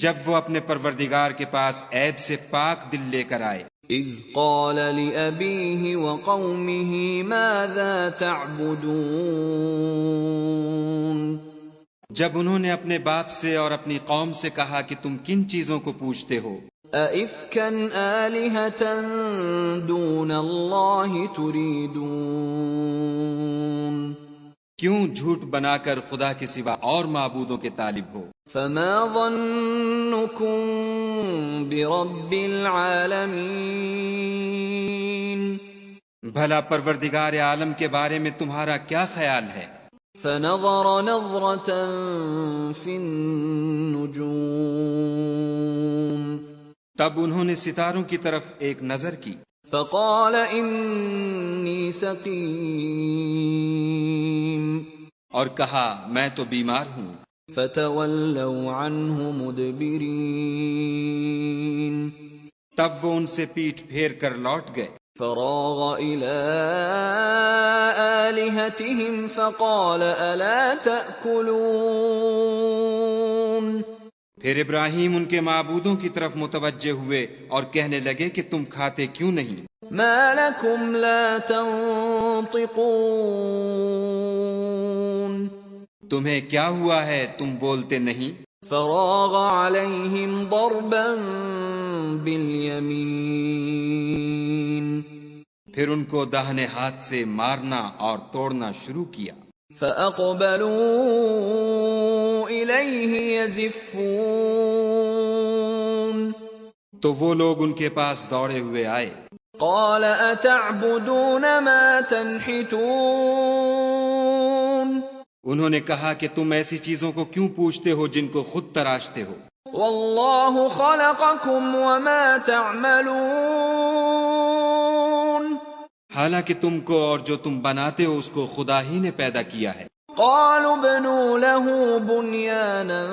جب وہ اپنے پروردگار کے پاس عیب سے پاک دل لے کر آئے. اذ قال لأبيه وقومه ماذا تعبدون جب انہوں نے اپنے باپ سے اور اپنی قوم سے کہا کہ تم کن چیزوں کو پوجتے ہو. أَإِفْكًا آلِهَةً دُونَ اللَّهِ تُرِيدُونَ کیوں جھوٹ بنا کر خدا کے سوا اور معبودوں کے طالب ہو. فَمَا ظَنُّكُمْ بِرَبِّ الْعَالَمِينَ بھلا پروردگار عالم کے بارے میں تمہارا کیا خیال ہے. فَنَظَرَ نَظْرَةً فِي النُّجُومِ تب انہوں نے ستاروں کی طرف ایک نظر کی. فَقَالَ إِنِّي سَقِيمٌ اور کہا میں تو بیمار ہوں. فَتَوَلَّوْا عَنْهُ مُدْبِرِينَ تب وہ ان سے پیٹھ پھیر کر لوٹ گئے. فراغ إلى آلهتهم فقال ألا تأكلون پھر ابراہیم ان کے معبودوں کی طرف متوجہ ہوئے اور کہنے لگے کہ تم کھاتے کیوں نہیں. ما لكم لا تنطقون تمہیں کیا ہوا ہے تم بولتے نہیں؟ فراغ عليهم ضربا باليمين پھر ان کو داہنے ہاتھ سے مارنا اور توڑنا شروع کیا۔ فأقبلوا إليه يزفون تو وہ لوگ ان کے پاس دوڑے ہوئے آئے۔ قال أتعبدون ما تنحتون انہوں نے کہا کہ تم ایسی چیزوں کو کیوں پوچھتے ہو جن کو خود تراشتے ہو؟ والله خلقكم وما تعملون حالانکہ تم کو اور جو تم بناتے ہو اس کو خدا ہی نے پیدا کیا ہے۔ قالوا ابنوا له بنيانا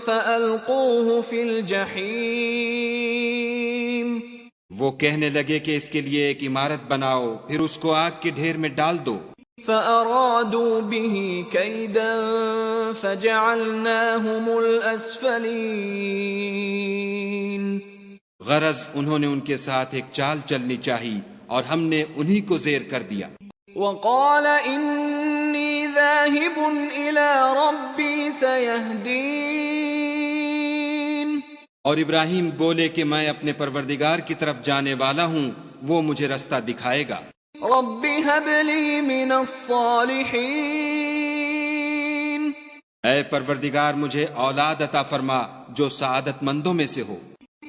فألقوه في الجحيم وہ کہنے لگے کہ اس کے لیے ایک عمارت بناؤ پھر اس کو آگ کے ڈھیر میں ڈال دو۔ فأرادوا به كيدا فجعلناهم الأسفلين غرض انہوں نے ان کے ساتھ ایک چال چلنی چاہی اور ہم نے انہی کو زیر کر دیا۔ وقال إني ذاهب إلى ربي سيهدين اور ابراہیم بولے کہ میں اپنے پروردگار کی طرف جانے والا ہوں، وہ مجھے رستہ دکھائے گا۔ رب هب لي من الصالحين اے پروردگار مجھے اولاد عطا فرما جو سعادت مندوں میں سے ہو۔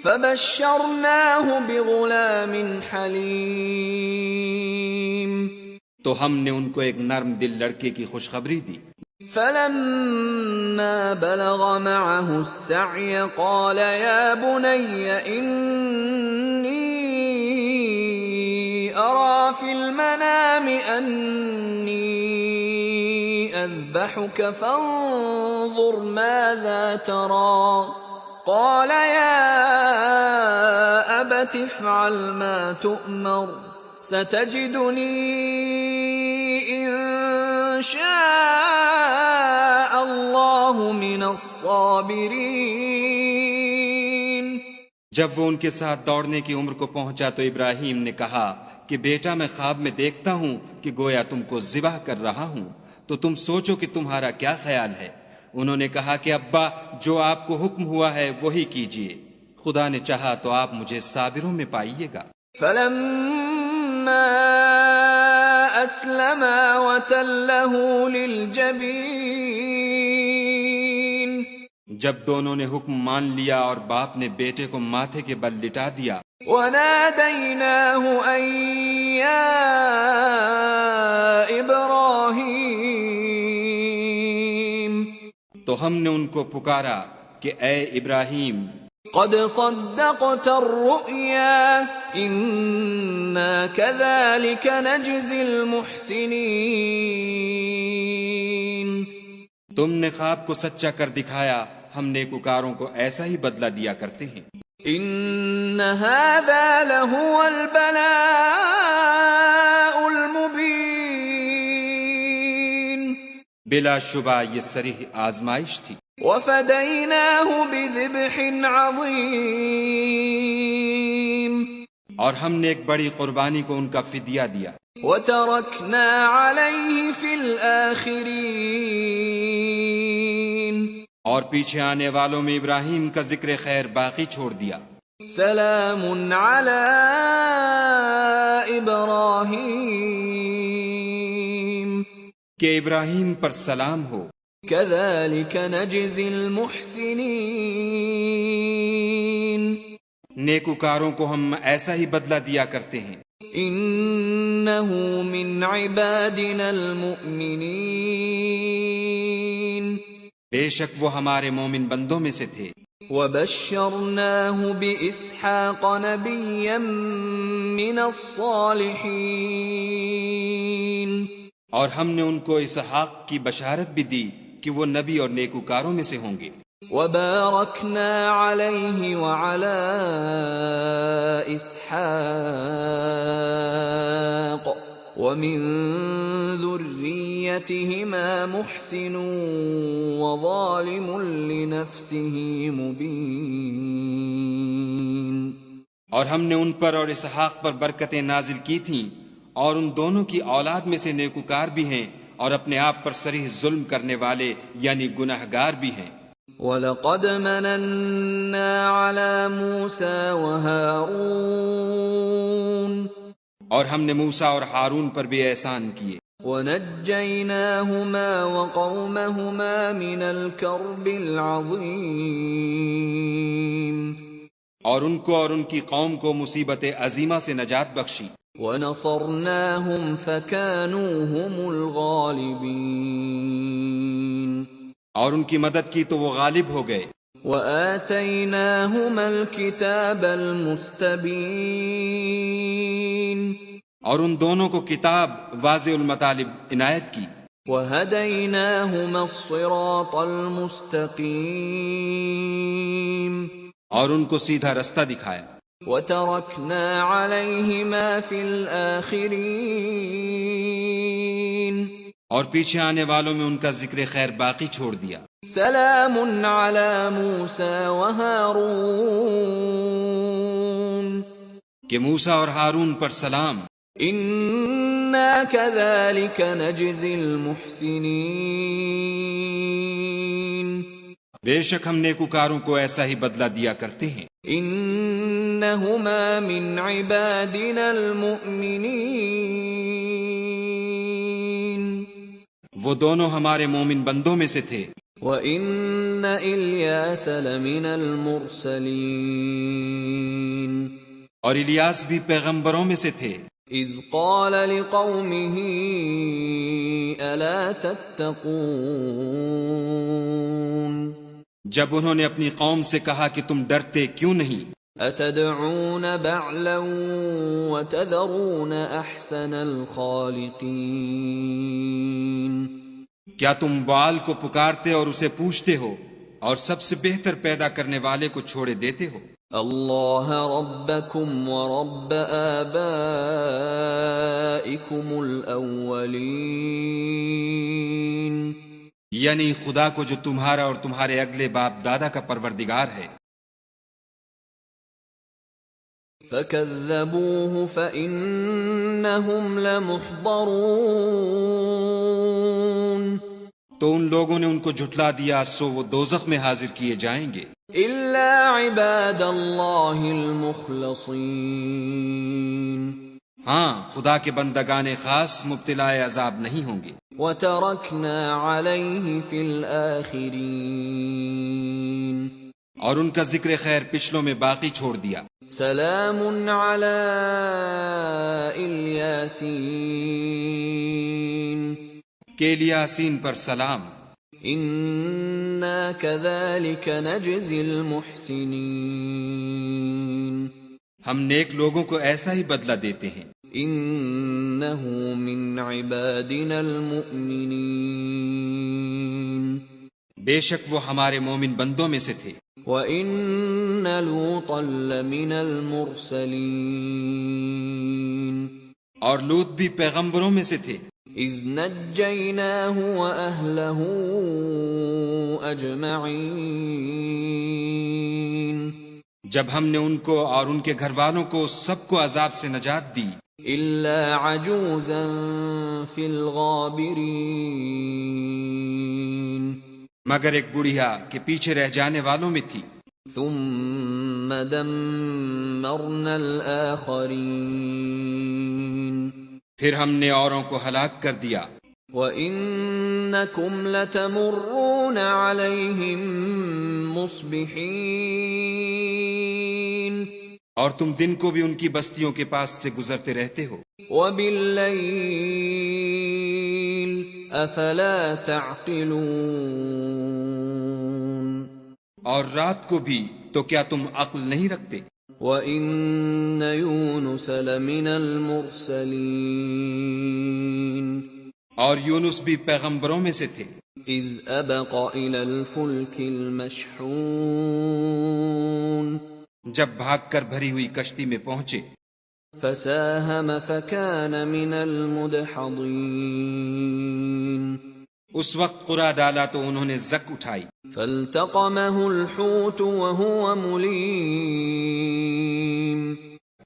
فبشرناه بغلام حليم تو ہم نے ان کو ایک نرم دل لڑکے کی خوشخبری دی۔ فلما بلغ معه السعي قال يا بني إني أرى في المنام أني أذبحك فانظر ماذا ترى قال يا أبت افعل ما تؤمر ستجدني إن شاء الله من الصابرين جب وہ ان کے ساتھ دوڑنے کی عمر کو پہنچا تو ابراہیم نے کہا کہ بیٹا میں خواب میں دیکھتا ہوں کہ گویا تم کو ذبح کر رہا ہوں، تو تم سوچو کہ تمہارا کیا خیال ہے؟ انہوں نے کہا کہ ابا جو آپ کو حکم ہوا ہے وہی کیجئے، خدا نے چاہا تو آپ مجھے صابروں میں پائیے گا۔ فلما أسلما وتله للجبين جب دونوں نے حکم مان لیا اور باپ نے بیٹے کو ماتھے کے بل لٹا دیا، وناديناه أن يا إبراهيم تو ہم نے ان کو پکارا کہ اے ابراہیم قد صدقت الرؤيا إنا كذلك نجزي المحسنين تم نے خواب کو سچا کر دکھایا، ہم نیکوکاروں کو ایسا ہی بدلہ دیا کرتے ہیں۔ إن هذا لهو البلاء المبين بلا شبہ یہ صریح آزمائش تھی۔ وفديناه بذبح عظيم اور ہم نے ایک بڑی قربانی کو ان کا فدیہ دیا، وتركنا عليه في الآخرين اور پیچھے آنے والوں میں ابراہیم کا ذکر خیر باقی چھوڑ دیا۔ سلام على إبراهيم کہ ابراہیم پر سلام ہو۔ كذلك نجزي المحسنين نیکوکاروں کو ہم ایسا ہی بدلہ دیا کرتے ہیں۔ إنه من عبادنا المؤمنين بے شک وہ ہمارے مومن بندوں میں سے تھے۔ وبشرناه بإسحاق نبيا من الصالحين اور ہم نے ان کو اسحاق کی بشارت بھی دی کہ وہ نبی اور نیکوکاروں میں سے ہوں گے۔ وباركنا عليه وعلى إسحاق ومن ذريتهما محسن وظالم لنفسه مبين اور ہم نے ان پر اور اسحاق پر برکتیں نازل کی تھیں، اور ان دونوں کی اولاد میں سے نیکوکار بھی ہیں اور اپنے آپ پر صریح ظلم کرنے والے یعنی گناہگار بھی ہیں۔ وَلَقَدْ مَنَنَّا عَلَى مُوسَى وَهَارُونَ اور ہم نے موسیٰ اور ہارون پر بھی احسان کیے، وَنَجَّيْنَاهُمَا وَقَوْمَهُمَا مِنَ الْكَرْبِ الْعَظِيمِ اور ان کو اور ان کی قوم کو مصیبت عظیمہ سے نجات بخشی، وَنَصَرْنَاهُمْ فَكَانُوا هُمُ الْغَالِبِينَ اور ان کی مدد کی تو وہ غالب ہو گئے۔ وَآتَيْنَاهُمَا الْكِتَابَ الْمُسْتَبِينَ اور ان دونوں کو کتاب واضح المطالب عنایت کی، وَهَدَيْنَاهُمَا الصِّرَاطَ الْمُسْتَقِيمَ اور ان کو سیدھا رستہ دکھایا۔ وَتَرَكْنَا عَلَيْهِمَا فِي الْآخِرِينَ اور پیچھے آنے والوں میں ان کا ذکر خیر باقی چھوڑ دیا۔ سلام علی موسیٰ وہارون کہ موسیٰ اور ہارون پر سلام، انا کذالک نجزی المحسنین بے شک ہم نیکوکاروں کو ایسا ہی بدلہ دیا کرتے ہیں۔ انہما من عبادنا المؤمنین وہ دونوں ہمارے مومن بندوں میں سے تھے۔ وَإِنَّ إِلْيَاسَ لَمِنَ الْمُرْسَلِينَ اور الیاس بھی پیغمبروں میں سے تھے۔ اذ قال لقومه ألا تتقون جب انہوں نے اپنی قوم سے کہا کہ تم ڈرتے کیوں نہیں؟ أتدعون بعلا وتذرون أحسن الخالقين کیا تم بعال کو پکارتے اور اسے پوچھتے ہو اور سب سے بہتر پیدا کرنے والے کو چھوڑے دیتے ہو؟ اللہ ربکم ورب آبائکم الاولین یعنی خدا کو جو تمہارا اور تمہارے اگلے باپ دادا کا پروردگار ہے۔ فَكَذَّبُوهُ فَإِنَّهُمْ لَمُحْضَرُونَ تو ان لوگوں نے ان کو جھٹلا دیا، سو وہ دوزخ میں حاضر کیے جائیں گے، إِلَّا عِبَادَ اللَّهِ الْمُخْلَصِينَ ہاں خدا کے بندگان خاص مبتلا عذاب نہیں ہوں گے۔ وَتَرَكْنَا عَلَيْهِ فِي الْآخِرِينَ اور ان کا ذکر خیر پچھلوں میں باقی چھوڑ دیا۔ سلام علی الیاسین کہ الیاسین پر سلام، انا کذالک نجزی المحسنین ہم نیک لوگوں کو ایسا ہی بدلہ دیتے ہیں۔ انہ من عبادنا المؤمنین بے شک وہ ہمارے مومن بندوں میں سے تھے۔ وَإِنَّ لُوطًا لَّمِنَ الْمُرْسَلِينَ اور لوط بھی پیغمبروں میں سے تھے۔ اِذْ نَجَّيْنَاهُ وَأَهْلَهُ أَجْمَعِينَ جب ہم نے ان کو اور ان کے گھر والوں کو سب کو عذاب سے نجات دی، إِلَّا عَجُوزًا فِي الْغَابِرِينَ مگر ایک بڑھیا کہ پیچھے رہ جانے والوں میں تھی۔ ثُمَّ دَمَّرْنَا الْآخَرِينَ پھر ہم نے اوروں کو ہلاک کر دیا۔ وَإِنَّكُمْ لَتَمُرُّونَ عَلَيْهِمْ مُصْبِحِينَ اور تم دن کو بھی ان کی بستیوں کے پاس سے گزرتے رہتے ہو۔ وَبِاللَّيْلِ أَفَلَا تَعْقِلُونَ اور رات کو بھی تو کیا تم عقل نہیں رکھتے؟ وَإِنَّ يُونُسَ لَمِنَ الْمُرْسَلِينَ اور یونس بھی پیغمبروں میں سے تھے۔ إِذْ أَبَقَ إِلَى الْفُلْكِ الْمَشْحُونِ جب بھاگ کر بھری ہوئی کشتی میں پہنچے، فَسَاهَمَ فَكَانَ مِنَ الْمُدْحَضِينَ اس وقت قرا ڈالا تو انہوں نے زک اٹھائی، فالتقمه الحوت وهو مليم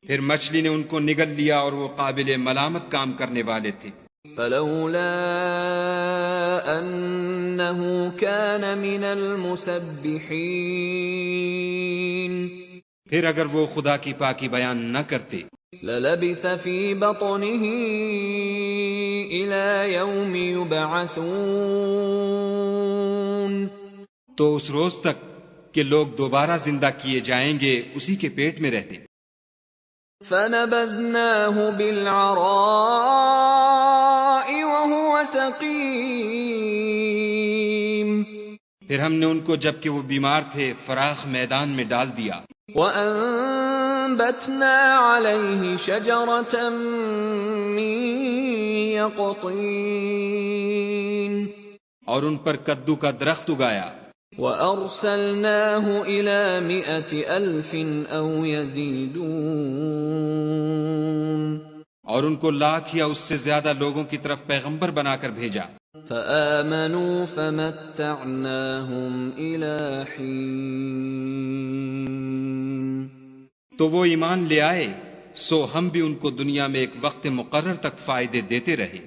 پھر مچھلی نے ان کو نگل لیا اور وہ قابل ملامت کام کرنے والے تھے۔ فلولا أنه كان من المسبحين پھر اگر وہ خدا کی پاکی بیان نہ کرتے للبث في بطنه إلى يوم يبعثون تو اس روز تک کہ لوگ دوبارہ زندہ کیے جائیں گے اسی کے پیٹ میں رہتے۔ فنبذناه بالعراء وهو سقيم پھر ہم نے ان کو جبکہ وہ بیمار تھے فراخ میدان میں ڈال دیا، وأنبتنا عليه شجرة من يقطين اور ان پر کدو کا درخت اگایا، وأرسلناه إلى 100,000 أو يزيدون اور ان کو لاکھ یا اس سے زیادہ لوگوں کی طرف پیغمبر بنا کر بھیجا۔ فآمنوا فمتعناهم إلى حين تو وہ ایمان لے آئے، سو ہم بھی ان کو دنیا میں ایک وقت مقرر تک فائدے دیتے رہے۔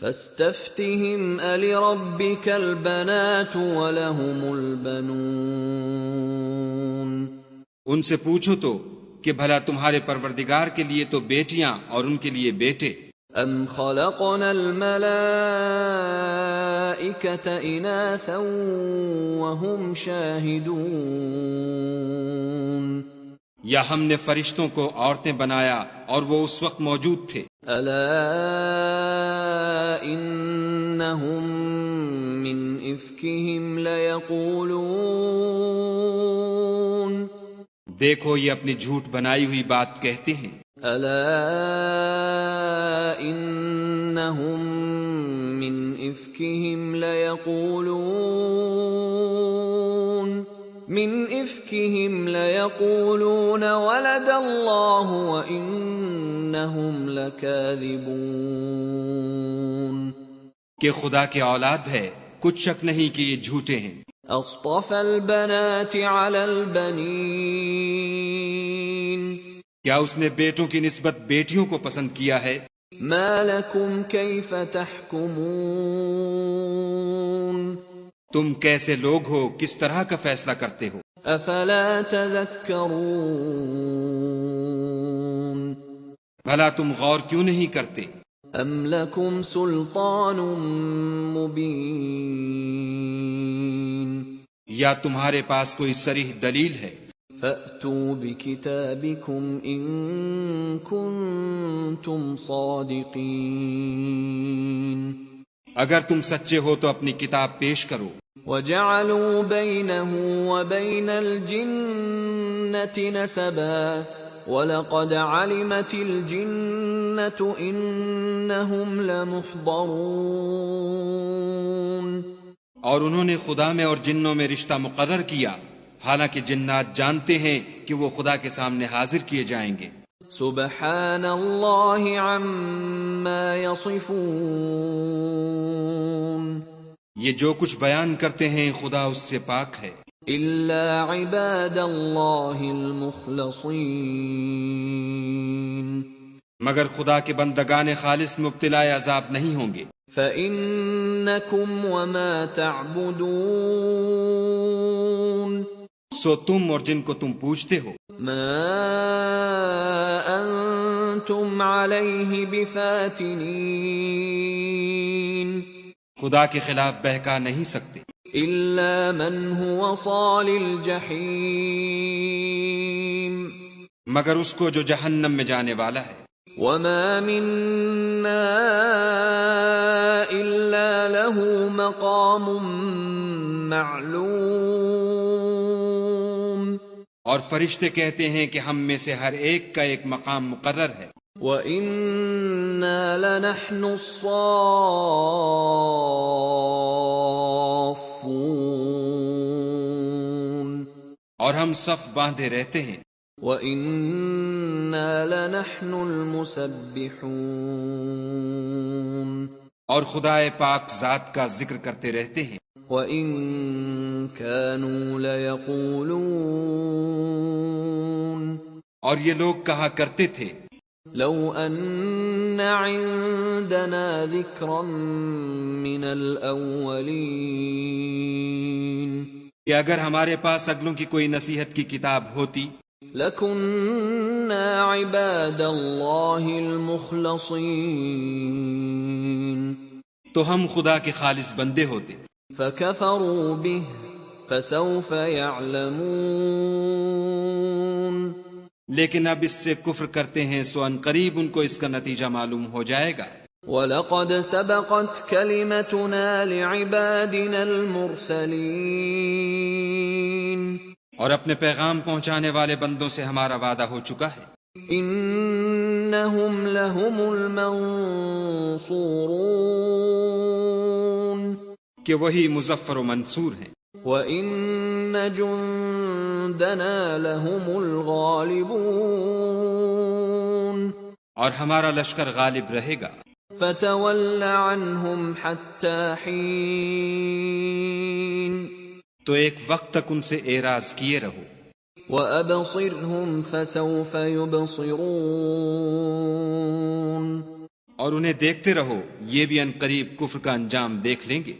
فاستفتهم ألربك البنات ولهم البنون ان سے پوچھو تو کہ بھلا تمہارے پروردگار کے لیے تو بیٹیاں اور ان کے لیے بیٹے، أم خلقنا الملائكة إناثا وهم شاهدون یا ہم نے فرشتوں کو عورتیں بنایا اور وہ اس وقت موجود تھے۔ ألا إنهم من إفكهم ليقولون دیکھو یہ اپنی جھوٹ بنائی ہوئی بات کہتے ہیں۔ ألا إنهم من إفكهم ليقولون ولد الله وإنهم لكاذبون کہ خدا کے اولاد ہے، کچھ شک نہیں کہ یہ جھوٹے ہیں۔ أصطفى البنات على البنين کیا اس نے بیٹوں کی نسبت بیٹیوں کو پسند کیا ہے؟ ما لكم كيف تحكمون تم کیسے لوگ ہو، کس طرح کا فیصلہ کرتے ہو؟ افلا تذكرون بھلا تم غور کیوں نہیں کرتے؟ ام لكم سلطان مبين یا تمہارے پاس کوئی صریح دلیل ہے؟ فأتوا بكتابكم إن كنتم صادقين اگر تم سچے ہو تو اپنی کتاب پیش کرو۔ وجعلوا بينه وبين الجنة نسبا وَلَقَدْ عَلِمَتِ الْجِنَّةُ إِنَّهُمْ لَمُحْضَرُونَ اور انہوں نے خدا میں اور جنوں میں رشتہ مقرر کیا، حالانکہ جنات جانتے ہیں کہ وہ خدا کے سامنے حاضر کیے جائیں گے۔ سبحان اللہ عما یصفون، یہ جو کچھ بیان کرتے ہیں خدا اس سے پاک ہے، الا عباد اللہ المخلصین، مگر خدا کے بندگان خالص مبتلا عذاب نہیں ہوں گے۔ فَإِنَّكُمْ وَمَا تَعْبُدُونَ، سو تم اور جن کو تم پوچھتے ہو، ما انتم علیہ بفاتنین، خدا کے خلاف بہکا نہیں سکتے، الا من هو صال الجحیم، مگر اس کو جو جہنم میں جانے والا ہے۔ وما منا الا له مقام معلوم، اور فرشتے کہتے ہیں کہ ہم میں سے ہر ایک کا ایک مقام مقرر ہے۔ وَإِنَّا لَنَحْنُ الصَّافُّونَ، اور ہم صف باندھے رہتے ہیں۔ وَإِنَّا لَنَحْنُ الْمُسَبِّحُونَ، اور خدائے پاک ذات کا ذکر کرتے رہتے ہیں. وَإِن كَانُوا لَيَقُولُونَ اور یہ لوگ کہا کرتے تھے لَوْ أَنَّ عِندَنَا ذِكْرًا مِّنَ الْأَوَّلِينَ کہ اگر ہمارے پاس اگلوں کی کوئی نصیحت کی کتاب ہوتی لَكُنَّا عِبَادَ اللَّهِ الْمُخْلَصِينَ تو ہم خدا کے خالص بندے ہوتے. فَكَفَرُوا بِهِ فَسَوْفَ يَعْلَمُونَ لیکن اب اس سے کفر کرتے ہیں سو ان قریب ان کو اس کا نتیجہ معلوم ہو جائے گا. وَلَقَدْ سَبَقَتْ كَلِمَتُنَا لِعِبَادِنَا الْمُرْسَلِينَ اور اپنے پیغام پہنچانے والے بندوں سے ہمارا وعدہ ہو چکا ہے إِنَّهُمْ لَهُمُ الْمَنصُورُونَ کہ وہی مظفر و منصور ہیں. وَإِنَّ جُندَنَا لَهُمُ الْغَالِبُونَ اور ہمارا لشکر غالب رہے گا. فَتَوَلَّ عَنْهُمْ حَتَّى حِينٍ تو ایک وقت تک ان سے اعراض کیے رہو. وَأَبْصِرْهُمْ فَسَوْفَ يُبْصِرُونَ اور انہیں دیکھتے رہو یہ بھی ان قریب کفر کا انجام دیکھ لیں گے.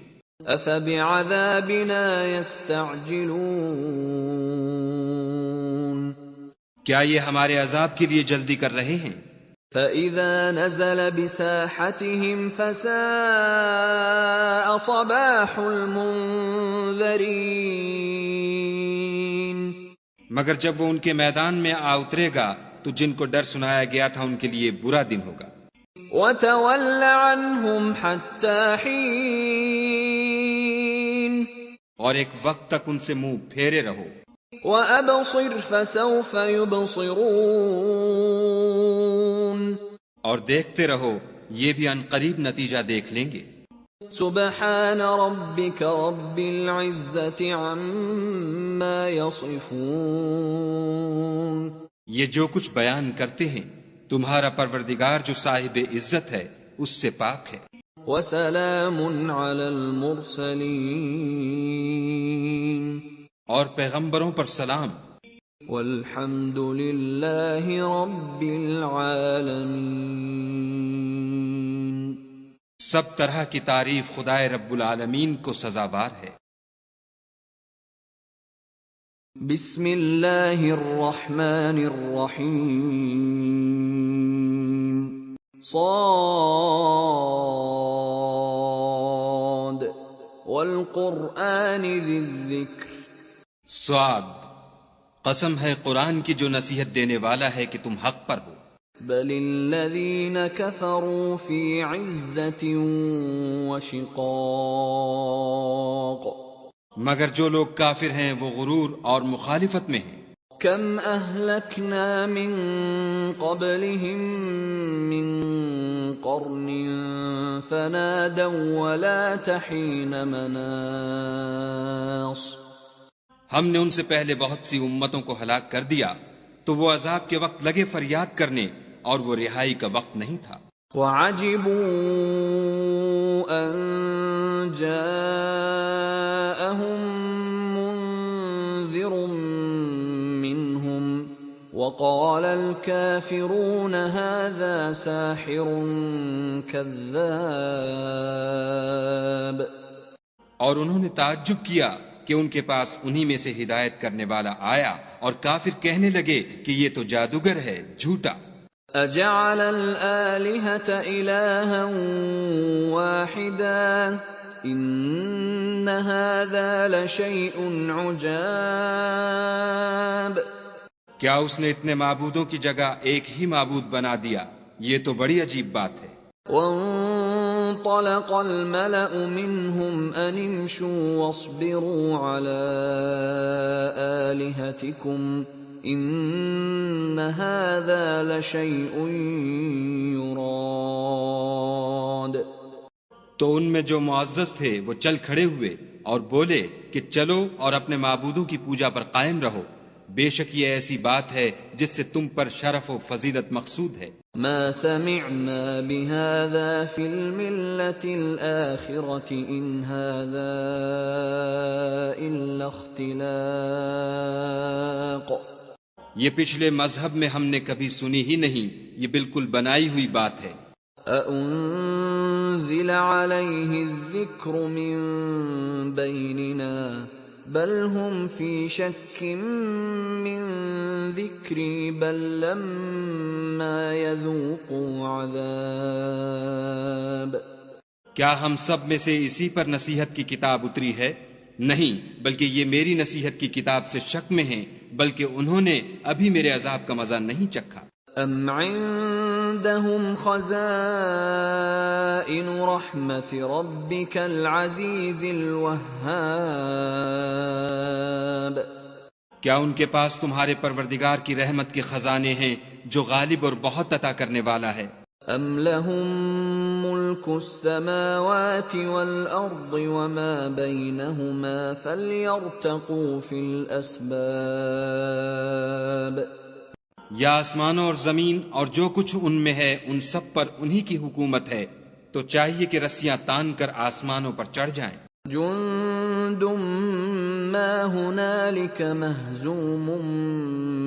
أَفَبِعَذَابِنَا يَسْتَعْجِلُونَ کیا یہ ہمارے عذاب کے لیے جلدی کر رہے ہیں؟ فَإِذَا نَزَلَ بِسَاحَتِهِمْ فَسَاءَ صَبَاحُ الْمُنذَرِينَ مگر جب وہ ان کے میدان میں آ اترے گا تو جن کو ڈر سنایا گیا تھا ان کے لیے برا دن ہوگا. وَتَوَلَّ عَنْهُمْ حَتَّى حِينٍ اور ایک وقت تک ان سے منہ پھیرے رہو. وَأَبْصِرْ فَسَوْفَ يُبْصِرُونَ اور دیکھتے رہو یہ بھی ان قریب نتیجہ دیکھ لیں گے. سبحان ربك رب العزة عما يصفون یہ جو کچھ بیان کرتے ہیں تمہارا پروردگار جو صاحب عزت ہے اس سے پاک ہے. وسلام على المرسلين اور پیغمبروں پر سلام. والحمد لله رب العالمين سب طرح کی تعریف خدائے رب العالمین کو سزاوار ہے. بسم اللہ الرحمن الرحیم صاد والقرآن ذی الذکر صاد قسم ہے قرآن کی جو نصیحت دینے والا ہے کہ تم حق پر ہو. بل الذین کفروا فی عزت وشقاق مگر جو لوگ کافر ہیں وہ غرور اور مخالفت میں ہیں. کم اہلکنا من قبلہم من قرن فنادوا ولا تحین مناص ہم نے ان سے پہلے بہت سی امتوں کو ہلاک کر دیا تو وہ عذاب کے وقت لگے فریاد کرنے اور وہ رہائی کا وقت نہیں تھا. وَعَجِبُوا أَن جَاءَهُم مُّنذِرٌ مِّنْهُمْ وَقَالَ الْكَافِرُونَ هَذَا سَاحِرٌ كَذَّابٌ اور انہوں نے تعجب کیا کہ ان کے پاس انہی میں سے ہدایت کرنے والا آیا اور کافر کہنے لگے کہ یہ تو جادوگر ہے جھوٹا. اجعل الآلہۃ الہا واحدا ان ھذا لشیء عجاب کیا اس نے اتنے معبودوں کی جگہ ایک ہی معبود بنا دیا؟ یہ تو بڑی عجیب بات ہے. وانطلق الملأ منهم ان امشوا واصبروا على آلهتكم ان هذا لشيء يراد تو ان میں جو معزز تھے وہ چل کھڑے ہوئے اور بولے کہ چلو اور اپنے معبودوں کی پوجا پر قائم رہو، بے شک یہ ایسی بات ہے جس سے تم پر شرف و فضیلت مقصود ہے۔ ما سمعنا بهذا في الملة الآخرة إن هذا إلا اختلاق۔ یہ پچھلے مذہب میں ہم نے کبھی سنی ہی نہیں، یہ بالکل بنائی ہوئی بات ہے۔ أأنزل عليه الذكر من بيننا بل هم في شك من ذكري بل لما يذوقوا عذاب۔ کیا ہم سب میں سے اسی پر نصیحت کی کتاب اتری ہے؟ نہیں، بلکہ یہ میری نصیحت کی کتاب سے شک میں ہیں، بلکہ انہوں نے ابھی میرے عذاب کا مزہ نہیں چکھا۔ ام عندهم خزائن رحمت ربك العزیز الوهاب۔ کیا ان کے پاس تمہارے پروردگار کی رحمت کے خزانے ہیں جو غالب اور بہت عطا کرنے والا ہے؟ ام لهم ملك السماوات والارض وما بينهما فليرتقوا في الاسباب۔ یا آسمانوں اور زمین اور جو کچھ ان میں ہے ان سب پر انہی کی حکومت ہے، تو چاہیے کہ رسیاں تان کر آسمانوں پر چڑھ جائیں۔ جند ما هنالك مهزوم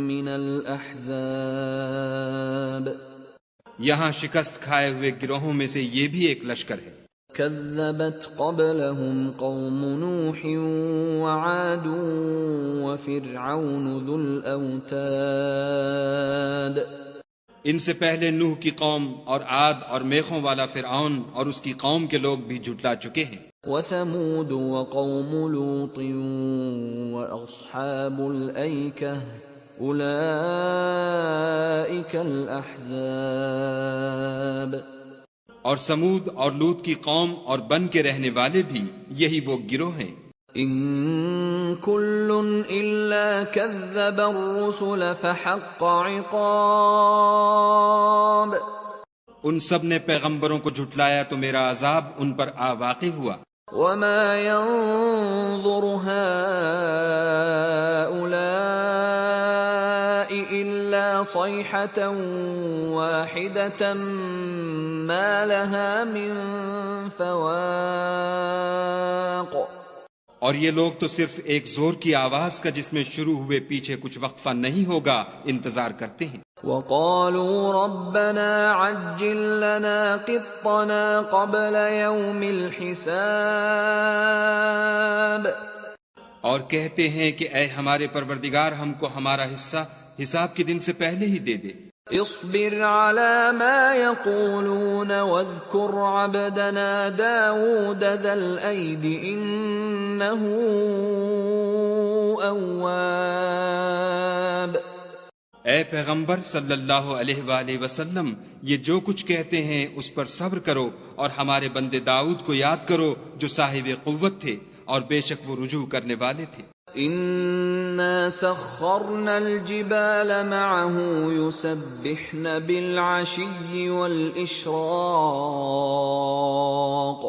من الاحزاب۔ یہاں شکست کھائے ہوئے گروہوں میں سے یہ بھی ایک لشکر ہے۔ كذبت قبلهم قوم نوح وعاد وفرعون ذو الأوتاد۔ ان سے پہلے نوح کی قوم اور عاد اور میخوں والا فرعون اور اس کی قوم کے لوگ بھی جھٹلا چکے ہیں۔ وثمود وقوم لوط وأصحاب الأيكة أولئك الأحزاب۔ اور سمود اور لوط کی قوم اور بن کے رہنے والے بھی یہی وہ گروہ ہیں۔ ان كل الا كذب الرسل فحق عقاب۔ ان سب نے پیغمبروں کو جھٹلایا تو میرا عذاب ان پر آ واقع ہوا۔ وما ينظر هؤلاء الا صيحة واحدة ما لها من فواق۔ اور یہ لوگ تو صرف ایک زور کی آواز کا جس میں شروع ہوئے پیچھے کچھ وقفہ نہیں ہوگا انتظار کرتے ہیں۔ وقالوا ربنا عجل لنا قطنا قبل يوم الحساب۔ اور کہتے ہیں کہ اے ہمارے پروردگار ہم کو ہمارا حصہ حساب کے دن سے پہلے ہی دے دے۔ اصبر على ما يقولون واذكر عبدنا داود ذا الأيد إنه أواب۔ اے پیغمبر صلی اللہ علیہ وآلہ وسلم، یہ جو کچھ کہتے ہیں اس پر صبر کرو، اور ہمارے بندے داؤد کو یاد کرو جو صاحب قوت تھے اور بے شک وہ رجوع کرنے والے تھے۔ إنا سخرنا الجبال معه يسبحن بالعشي والإشراق۔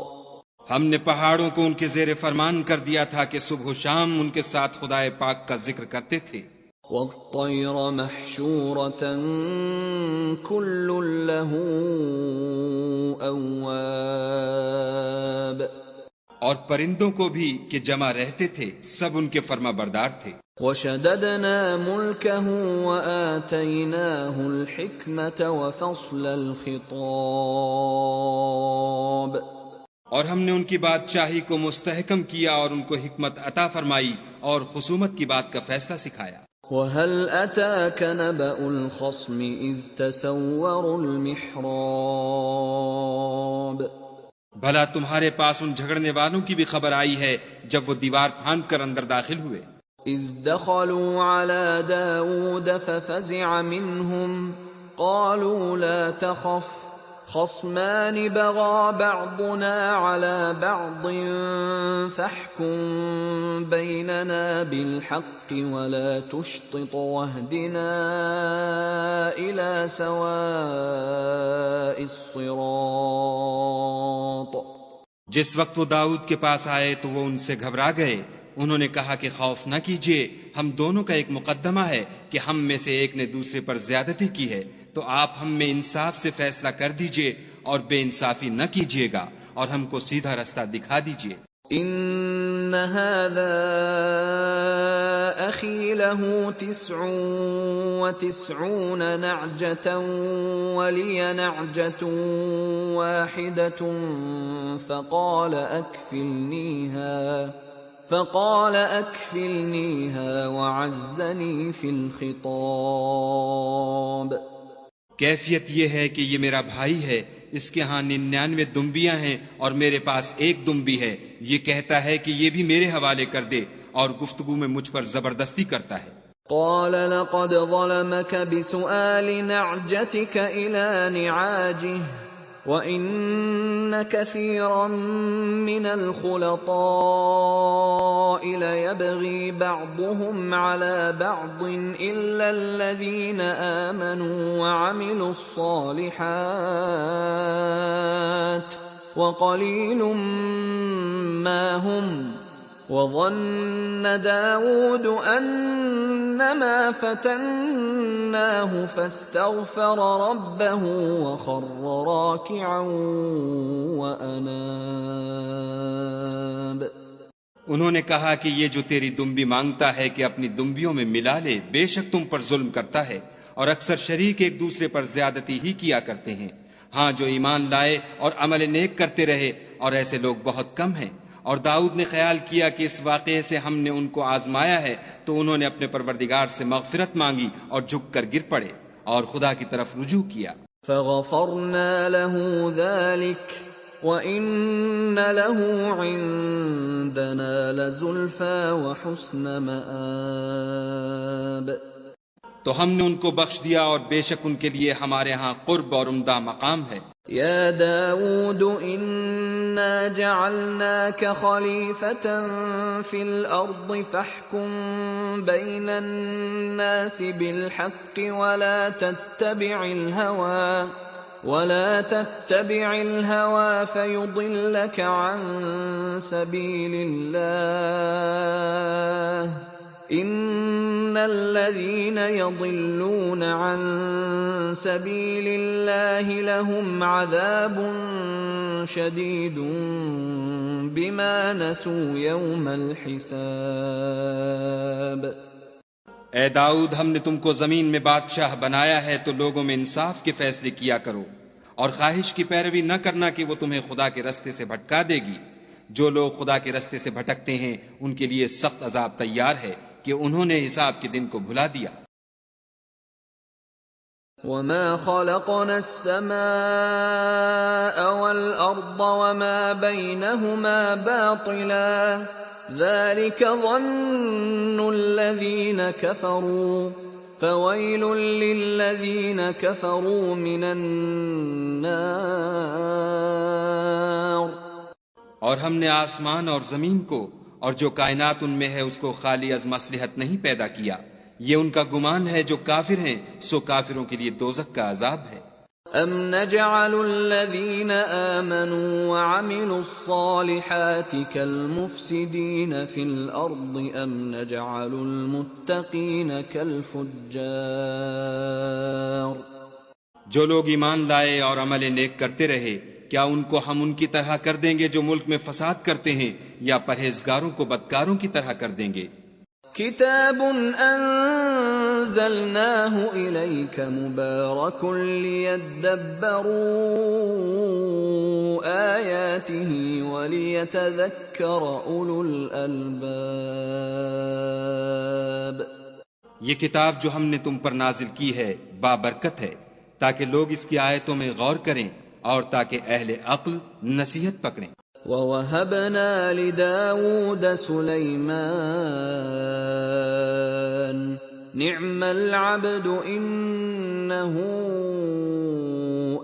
ہم نے پہاڑوں کو ان کے زیر فرمان کر دیا تھا کہ صبح و شام ان کے ساتھ خدائے پاک کا ذکر کرتے تھے۔ والطير محشورة كل له أواب۔ اور پرندوں کو بھی کہ جمع رہتے تھے سب ان کے فرما بردار تھے۔ وشددنا ملكه وآتيناه الحكمة وفصل الخطاب۔ اور ہم نے ان کی بادشاہی کو مستحکم کیا اور ان کو حکمت عطا فرمائی اور خصومت کی بات کا فیصلہ سکھایا۔ وهل أتاك نبأ الخصم إذ تسوروا المحراب۔ بھلا تمہارے پاس ان جھگڑنے والوں کی بھی خبر آئی ہے جب وہ دیوار پھاند کر اندر داخل ہوئے۔ إذ دخلوا على داود ففزع منهم قالوا لا تخف خصمان بغى بعضنا على بعض فاحكم بيننا بالحق ولا تشطط واهدنا إلى سواء الصراط۔ جس وقت وہ داؤد کے پاس آئے تو وہ ان سے گھبرا گئے، انہوں نے کہا کہ خوف نہ کیجیے، ہم دونوں کا ایک مقدمہ ہے کہ ہم میں سے ایک نے دوسرے پر زیادتی کی ہے، تو آپ ہم میں انصاف سے فیصلہ کر دیجیے اور بے انصافی نہ کیجیے گا، اور ہم کو سیدھا رستہ دکھا دیجیے۔ ان هذا اخي له 99 نعجة ولي نعجة واحدة فقال اكفلنيها وعزني في الخطاب۔ کیفیت یہ ہے کہ یہ میرا بھائی ہے، اس کے ہاں 99 دمبیاں ہیں اور میرے پاس ایک دمبی ہے، یہ کہتا ہے کہ یہ بھی میرے حوالے کر دے، اور گفتگو میں مجھ پر زبردستی کرتا ہے۔ قال لقد ظلمك بسؤال نعجتك إلى نعاجه وإن كثيرا من الخلطاء ليبغي بعضهم على بعض إلا الذين آمنوا وعملوا الصالحات وقليل ما هم وظن داود أنما فتناه فاستغفر ربه وخر راكعا وأناب۔ انہوں نے کہا کہ یہ جو تیری دمبی مانگتا ہے کہ اپنی دمبیوں میں ملا لے، بے شک تم پر ظلم کرتا ہے، اور اکثر شریک ایک دوسرے پر زیادتی ہی کیا کرتے ہیں۔ ہاں جو ایمان لائے اور عمل نیک کرتے رہے، اور ایسے لوگ بہت کم ہیں۔ اور داؤد نے خیال کیا کہ اس واقعے سے ہم نے ان کو آزمایا ہے، تو انہوں نے اپنے پروردگار سے مغفرت مانگی اور جھک کر گر پڑے اور خدا کی طرف رجوع کیا۔ فغفرنا له ذلك وإن له عندنا لزلفى وحسن مآب۔ تو ہم نے ان کو بخش دیا اور بے شک ان کے لیے ہمارے ہاں قرب اور عمدہ مقام ہے۔ يا داود إنا جعلناك خليفة في الأرض فاحكم بين الناس بالحق ولا تتبع الهوى فيضلك عن سبيل الله ان الذين يضلون عن سبيل الله لهم عذاب شديد بما نسوا يوم الحساب۔ اے داؤد، ہم نے تم کو زمین میں بادشاہ بنایا ہے، تو لوگوں میں انصاف کے فیصلے کیا کرو، اور خواہش کی پیروی نہ کرنا کہ وہ تمہیں خدا کے رستے سے بھٹکا دے گی۔ جو لوگ خدا کے رستے سے بھٹکتے ہیں ان کے لیے سخت عذاب تیار ہے کہ انہوں نے حساب کے دن کو بھلا دیا۔ وما خلقنا السماء والأرض وما بينهما باطلا ذلك ظن الذين كفروا فويل للذين كفروا من النار۔ اور ہم نے آسمان اور زمین کو اور جو کائنات ان میں ہے اس کو خالی از مصلحت نہیں پیدا کیا، یہ ان کا گمان ہے جو کافر ہیں، سو کافروں کے لیے دوزخ کا عذاب ہے۔ ام نجعل الذين آمنوا وعملوا الصالحات كالمفسدين في الأرض ام نجعل المتقين كالفجار۔ جو لوگ ایمان لائے اور عمل نیک کرتے رہے، کیا ان کو ہم ان کی طرح کر دیں گے جو ملک میں فساد کرتے ہیں، یا پرہیزگاروں کو بدکاروں کی طرح کر دیں گے؟ کتاب انزلناه الیک مبارک لیدبروا آیاته ولیتذکر اولو الالباب۔ یہ کتاب جو ہم نے تم پر نازل کی ہے بابرکت ہے، تاکہ لوگ اس کی آیتوں میں غور کریں اور تاکہ اہل عقل نصیحت پکڑیں۔ وَوَهَبْنَا لِدَاوُودَ سُلَيْمَانَ نِعْمَ الْعَبْدُ إِنَّهُ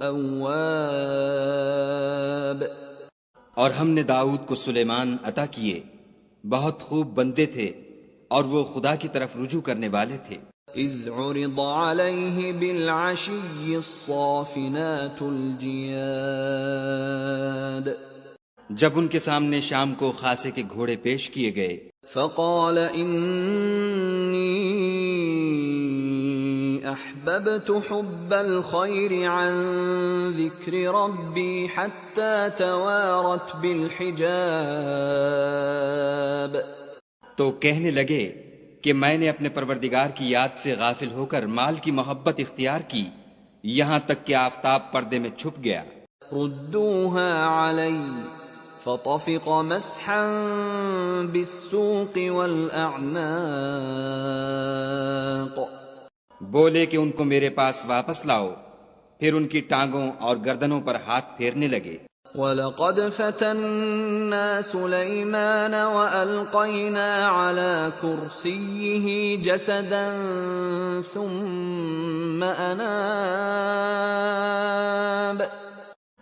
أَوَّابٌ۔ اور ہم نے داؤد کو سلیمان عطا کیے، بہت خوب بندے تھے اور وہ خدا کی طرف رجوع کرنے والے تھے۔ اذ عرض عليه بالعشي الصافنات الجياد۔ جب ان کے سامنے شام کو خاصے کے گھوڑے پیش کیے گئے فقال انی احببت حب الخير عن ذکر ربی حتی توارت بالحجاب، تو کہنے لگے کہ میں نے اپنے پروردگار کی یاد سے غافل ہو کر مال کی محبت اختیار کی یہاں تک کہ آفتاب پردے میں چھپ گیا۔ ردوها علی فطفق مسحا بالسوق والاعناق، بولے کہ ان کو میرے پاس واپس لاؤ، پھر ان کی ٹانگوں اور گردنوں پر ہاتھ پھیرنے لگے۔ وَلَقَدْ فَتَنَّا سُلَيْمَانَ وَأَلْقَيْنَا عَلَى كُرْسِيِّهِ جَسَدًا ثُمَّ أَنَابَ،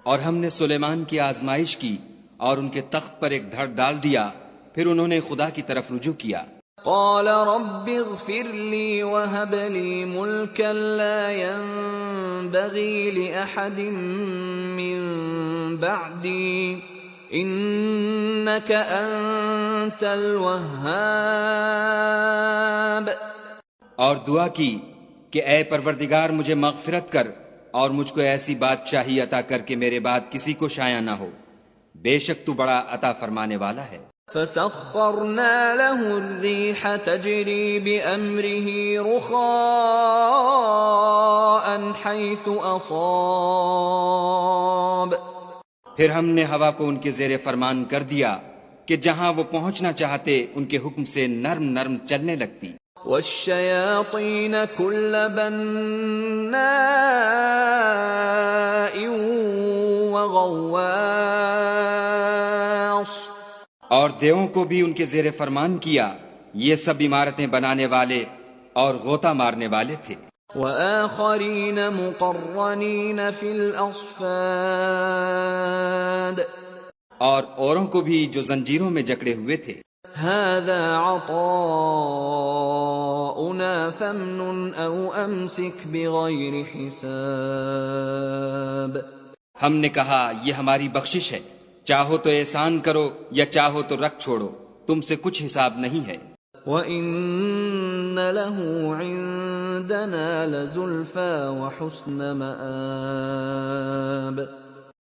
اور ہم نے سلیمان کی آزمائش کی اور ان کے تخت پر ایک دھڑ ڈال دیا، پھر انہوں نے خدا کی طرف رجوع کیا۔ قال رب اغفر لي وهب لي ملكا لا ينبغي لأحد من بعدي إنك أنت الوهاب، اور دعا کی کہ اے پروردگار مجھے مغفرت کر اور مجھ کو ایسی بادشاہی عطا کر کے میرے بعد کسی کو شایع نہ ہو، بے شک تو بڑا عطا فرمانے والا ہے۔ فسخرنا له الريح تجري بأمره رخاء حيث أصاب، پھر ہم نے ہوا کو ان کے زیر فرمان کر دیا کہ جہاں وہ پہنچنا چاہتے ان کے حکم سے نرم نرم چلنے لگتی۔ والشياطين كل بناء وغواص، اور دیووں کو بھی ان کے زیر فرمان کیا، یہ سب عمارتیں بنانے والے اور غوطہ مارنے والے تھے۔ وآخرين مقرنين في الأصفاد، اور اوروں کو بھی جو زنجیروں میں جکڑے ہوئے تھے۔ هذا عطاؤنا فامنن أو أمسك بغير حساب، ہم نے کہا یہ ہماری بخشش ہے، چاہو تو احسان کرو یا چاہو تو رکھ چھوڑو، تم سے کچھ حساب نہیں ہے۔ وَإِنَّ لَهُ عِندَنَا لَزُلْفَى وَحُسْنَ مَآبٍ،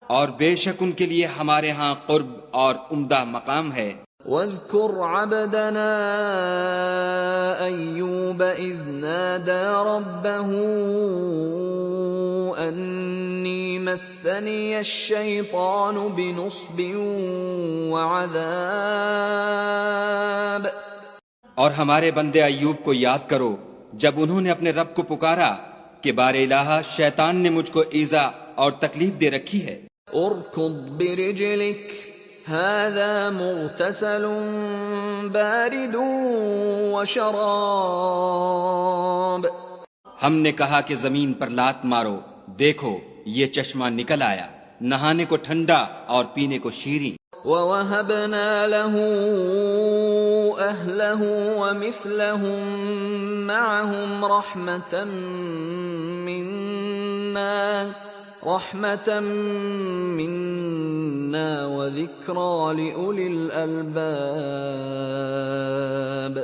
اور بے شک ان کے لیے ہمارے ہاں قرب اور عمدہ مقام ہے۔ وَاذْكُرْ عَبْدَنَا أَيُّوبَ إِذْ نَادَى رَبَّهُ أَنِّي مَسَّنِيَ الشَّيْطَانُ بِنُصْبٍ وَعَذَابٍ، اور ہمارے بندے ایوب کو یاد کرو جب انہوں نے اپنے رب کو پکارا کہ بار الہ شیطان نے مجھ کو ایذا اور تکلیف دے رکھی ہے۔ اركض برجلك هذا مغتسل بارد وشراب، ہم نے کہا کہ زمین پر لات مارو، دیکھو یہ چشمہ نکل آیا، نہانے کو ٹھنڈا اور پینے کو شیریں۔ وَوَهَبْنَا لَهُ أَهْلَهُ وَمِثْلَهُم مَّعَهُمْ رَحْمَةً مِّنَّا وَذِكْرَىٰ لِأُولِي الْأَلْبَابِ،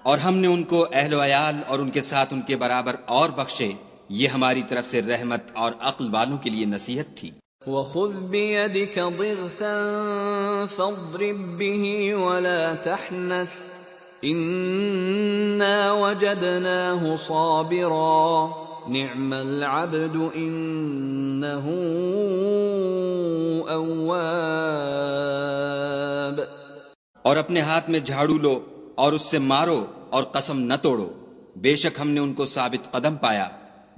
اور ہم نے ان کو اہل و عیال اور ان کے ساتھ ان کے برابر اور بخشے، یہ ہماری طرف سے رحمت اور عقل والوں کے لیے نصیحت تھی۔ وَخُذْ بِيَدِكَ ضِغْثًا فَاضْرِب بِّهِ وَلَا تَحْنَثْ إِنَّا وَجَدْنَاهُ صَابِرًا نِعْمَ الْعَبْدُ إِنَّهُ أَوَّابٌ، اور اپنے ہاتھ میں جھاڑو لو اور اس سے مارو اور قسم نہ توڑو، بے شک ہم نے ان کو ثابت قدم پایا،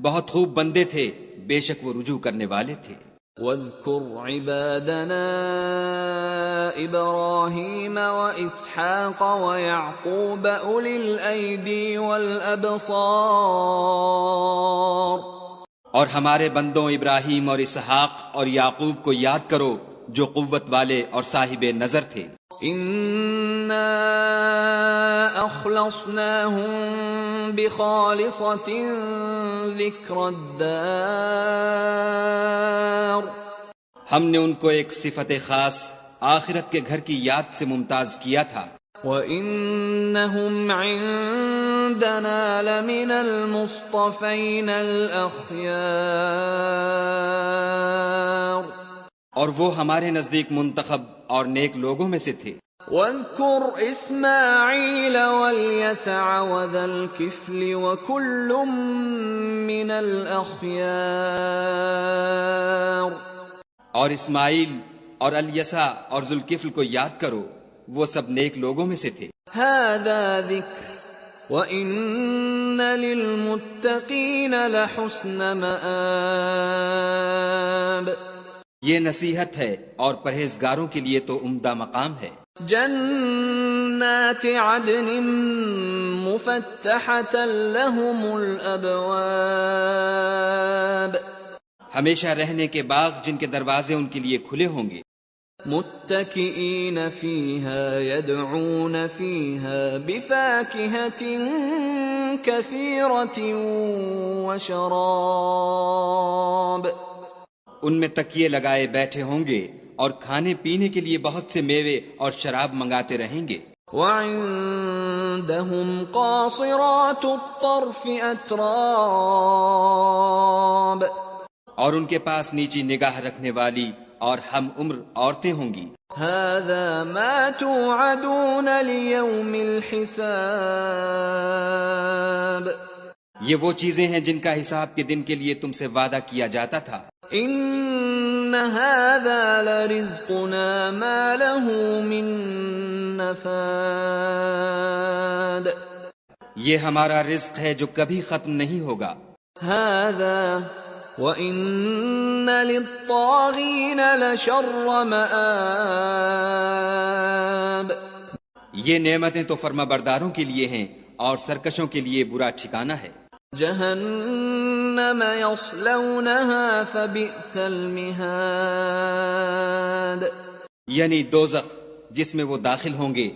بہت خوب بندے تھے، بے شک وہ رجوع کرنے والے تھے۔ وَاذْكُرْ عِبَادَنَا إِبْرَاهِيمَ وَإِسْحَاقَ وَيَعْقُوبَ أُولِي الْأَيْدِي وَالْأَبْصَارِ، اور ہمارے بندوں ابراہیم اور اسحاق اور یعقوب کو یاد کرو جو قوت والے اور صاحب نظر تھے۔ إِنَّا أَخْلَصْنَاهُمْ بِخَالِصَةٍ ذِكْرَى الدَّارِ، ہم نے ان کو ایک صفت خاص آخرت کے گھر کی یاد سے ممتاز کیا تھا. وَإِنَّهُمْ عِندَنَا لَمِنَ الْمُصْطَفَيْنَ الْأَخْيَارِ اور وہ ہمارے نزدیک منتخب اور نیک لوگوں میں سے تھے. وَاذْكُرْ إِسْمَاعِيلَ وَالْيَسَعَ وَذَا الْكِفْلِ وَكُلٌّ مِّنَ الْأَخْيَارِ اور اسماعیل اور الیسع اور ذوالکفل کو یاد کرو، وہ سب نیک لوگوں میں سے تھے. هَذَا ذِكْرٌ وَإِنَّ لِلْمُتَّقِينَ لَحُسْنَ مَآبٍ یہ نصیحت ہے اور پرہیزگاروں کے لیے تو عمدہ مقام ہے. جنات عدن مفتحة لهم الأبواب ہمیشہ رہنے کے باغ جن کے دروازے ان کے لیے کھلے ہوں گے. متكئين فيها يدعون فيها بفاكهة كثيرة وشراب ان میں تکیے لگائے بیٹھے ہوں گے اور کھانے پینے کے لیے بہت سے میوے اور شراب منگاتے رہیں گے. وعندهم قاصرات الطرف أتراب اور ان کے پاس نیچی نگاہ رکھنے والی اور ہم عمر عورتیں ہوں گی. هذا ما توعدون ليوم الحساب یہ وہ چیزیں ہیں جن کا حساب کے دن کے لیے تم سے وعدہ کیا جاتا تھا. ان هذا لرزقنا ما له من نفاد یہ ہمارا رزق ہے جو کبھی ختم نہیں ہوگا. هذا وَإِنَّ لِلطَّاغِينَ لَشَرَّ مَآبٍ یہ نعمتیں تو فرما برداروں کے لیے ہیں اور سرکشوں کے لیے برا ٹھکانہ ہے. جہنم یصلونها فبئس المہاد یعنی دوزخ جس میں وہ داخل ہوں گے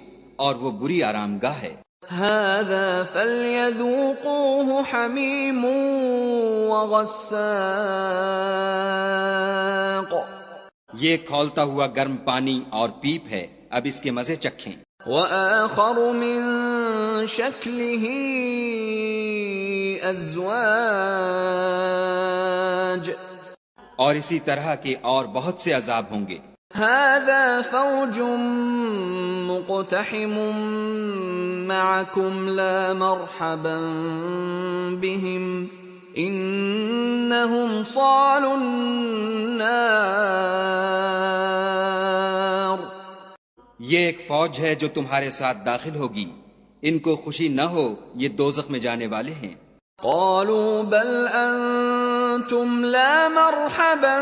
اور وہ بری آرام گاہ ہے. هذا فليذوقوه حميم وغساق یہ کھولتا ہوا گرم پانی اور پیپ ہے، اب اس کے مزے چکھیں. وآخر من شكله أزواج اور اسی طرح کے اور بہت سے عذاب ہوں گے. هذا فوج مقتحم معكم لا مرحبا بهم انهم صالوا النار یہ ایک فوج ہے جو تمہارے ساتھ داخل ہوگی، ان کو خوشی نہ ہو، یہ دوزخ میں جانے والے ہیں. قالوا بل انتم لا مرحبا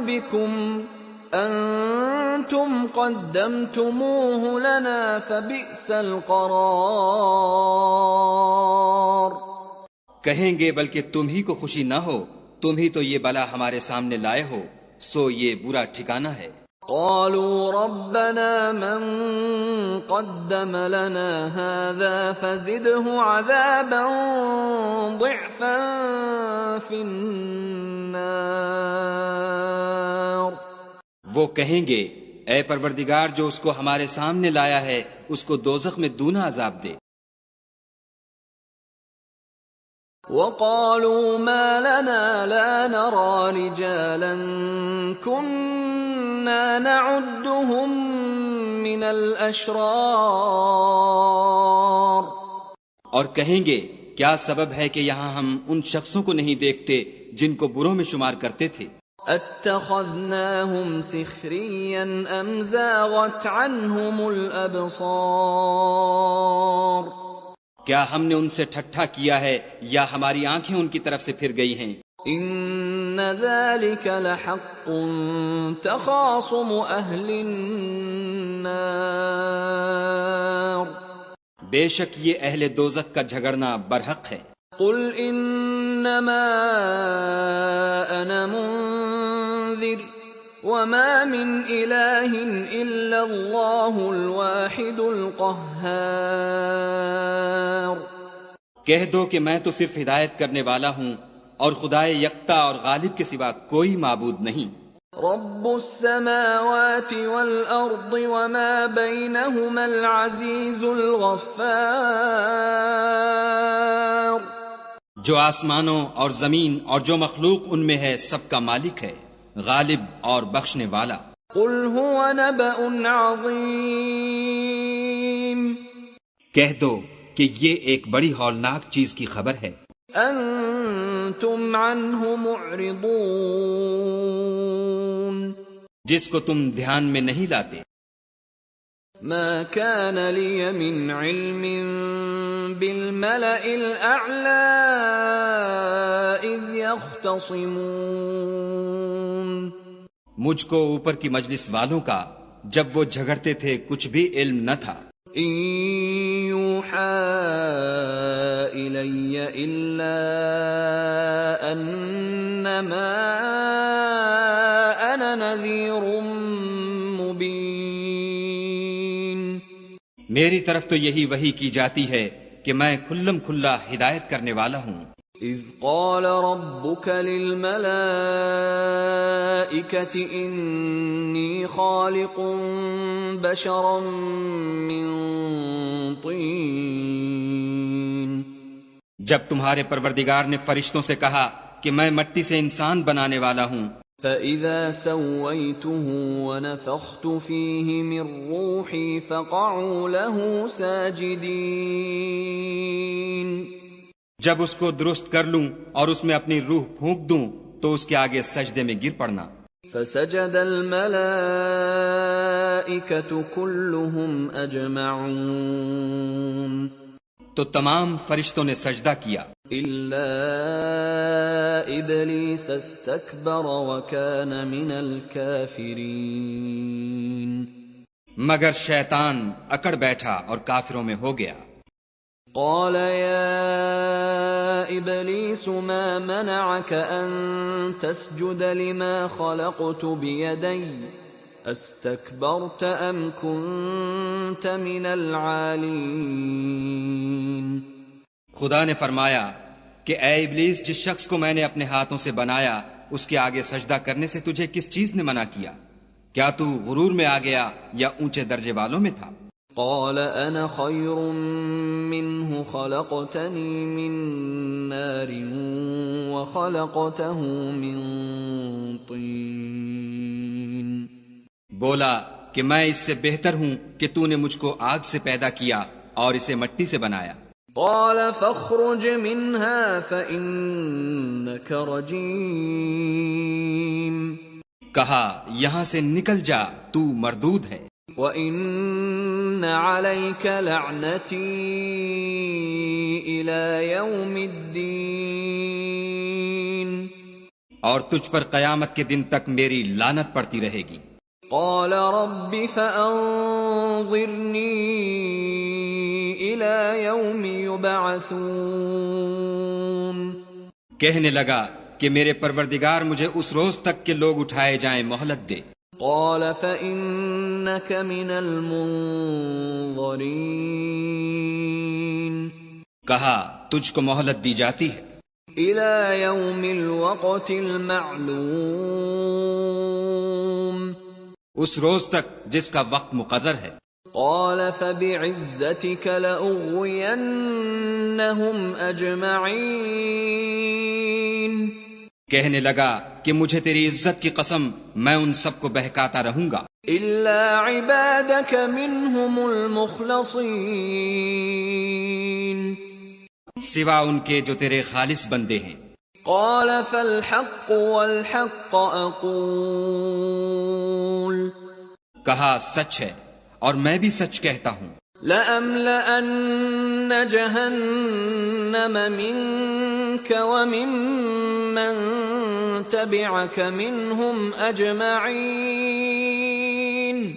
بكم انتم قدمتموه لنا فبئس القرار کہیں گے بلکہ تم ہی کو خوشی نہ ہو، تم ہی تو یہ بلا ہمارے سامنے لائے ہو، سو یہ برا ٹھکانہ ہے. قالوا ربنا من قدم لنا هذا فزده عذابا ضعفا في النار وہ کہیں گے اے پروردگار جو اس کو ہمارے سامنے لایا ہے اس کو دوزخ میں دونا عذاب دے. وقالوا ما لنا لا نرى رجالا كنا نعدهم من الاشرار اور کہیں گے کیا سبب ہے کہ یہاں ہم ان شخصوں کو نہیں دیکھتے جن کو بروں میں شمار کرتے تھے. اتخذناهم سخريا ام زاغت عنهم الابصار کیا ہم نے ان سے ٹھٹھا کیا ہے یا ہماری آنکھیں ان کی طرف سے پھر گئی ہیں. ان ذلك لحق تخاصم اهل النار بے شک یہ اہل دوزخ کا جھگڑنا برحق ہے. قل انما انا منذر وما من الہ الا اللہ الواحد القہار کہہ دو کہ میں تو صرف ہدایت کرنے والا ہوں اور خدائے یکتا اور غالب کے سوا کوئی معبود نہیں. رب السماوات والأرض وما بينهما العزيز الغفار. جو آسمانوں اور زمین اور جو مخلوق ان میں ہے سب کا مالک ہے، غالب اور بخشنے والا. قل هو نبأ عظيم. کہہ دو کہ یہ ایک بڑی ہولناک چیز کی خبر ہے. انتم عنه معرضون. جس کو تم دھیان میں نہیں لاتے. ما كان لي من علم بالملأ الأعلى إذ يختصمون. مجھ کو اوپر کی مجلس والوں کا جب وہ جھگڑتے تھے کچھ بھی علم نہ تھا. إن يوحى إلي إلا أنما أنا نذير مبين. میری طرف تو یہی وحی کی جاتی ہے کہ میں کھلم کھلا ہدایت کرنے والا ہوں. إذ قال ربك للملائكة إني خالق بشرا من طين. جب تمہارے پروردگار نے فرشتوں سے کہا کہ میں مٹی سے انسان بنانے والا ہوں. فَإِذَا سَوَّيْتُهُ وَنَفَخْتُ فِيهِ مِنْ رُوحِي فَقَعُوا لَهُ سَاجِدِينَ. جب اس کو درست کر لوں اور اس میں اپنی روح پھونک دوں تو اس کے آگے سجدے میں گر پڑنا. فَسَجَدَ الْمَلَائِكَةُ كُلُّهُمْ أَجْمَعُونَ. تو تمام فرشتوں نے سجدہ کیا إِلَّا إِبْلِيسَ اسْتَكْبَرَ وَكَانَ مِنَ الْكَافِرِينَ. مگر شیطان اکڑ بیٹھا اور کافروں میں ہو گیا. قال يا إبليس ما منعك أن تسجد لما خلقت بيدي استكبرت أم كنت من العالين. خدا نے فرمایا کہ اے ابلیس، جس شخص کو میں نے اپنے ہاتھوں سے بنایا اس کے آگے سجدہ کرنے سے تجھے کس چیز نے منع کیا؟ کیا تو غرور میں آ گیا یا اونچے درجے والوں میں تھا؟ قال أنا خير منه خلقتني من نار وخلقته من طين. بولا کہ میں اس سے بہتر ہوں کہ تو نے مجھ کو آگ سے پیدا کیا اور اسے مٹی سے بنایا. قال فاخرج منها فإنك رجيم. کہا یہاں سے نکل جا، تو مردود ہے. وَإِنَّ عَلَيْكَ لَعْنَتِي إِلَى يَوْمِ الدِّينِ. اور تجھ پر قیامت کے دن تک میری لعنت پڑتی رہے گی. قال رب فأنظرني إلى يوم يبعثون. کہنے لگا کہ میرے پروردگار مجھے اس روز تک کہ لوگ اٹھائے جائیں مہلت دے. قال فإنك من المنظرين. کہا تجھ کو مہلت دی جاتی ہے إلى يوم الوقت المعلوم. اس روز تک جس کا وقت مقرر ہے. قال فبعزتك لأغوينهم أجمعين. کہنے لگا کہ مجھے تیری عزت کی قسم میں ان سب کو بہکاتا رہوں گا إلا عبادك منهم المخلصين. سوا ان کے جو تیرے خالص بندے ہیں. قال فالحق والحق أقول. کہا سچ ہے اور میں بھی سچ کہتا ہوں. لأملأن جهنم منك وممن تبعك منهم أجمعين.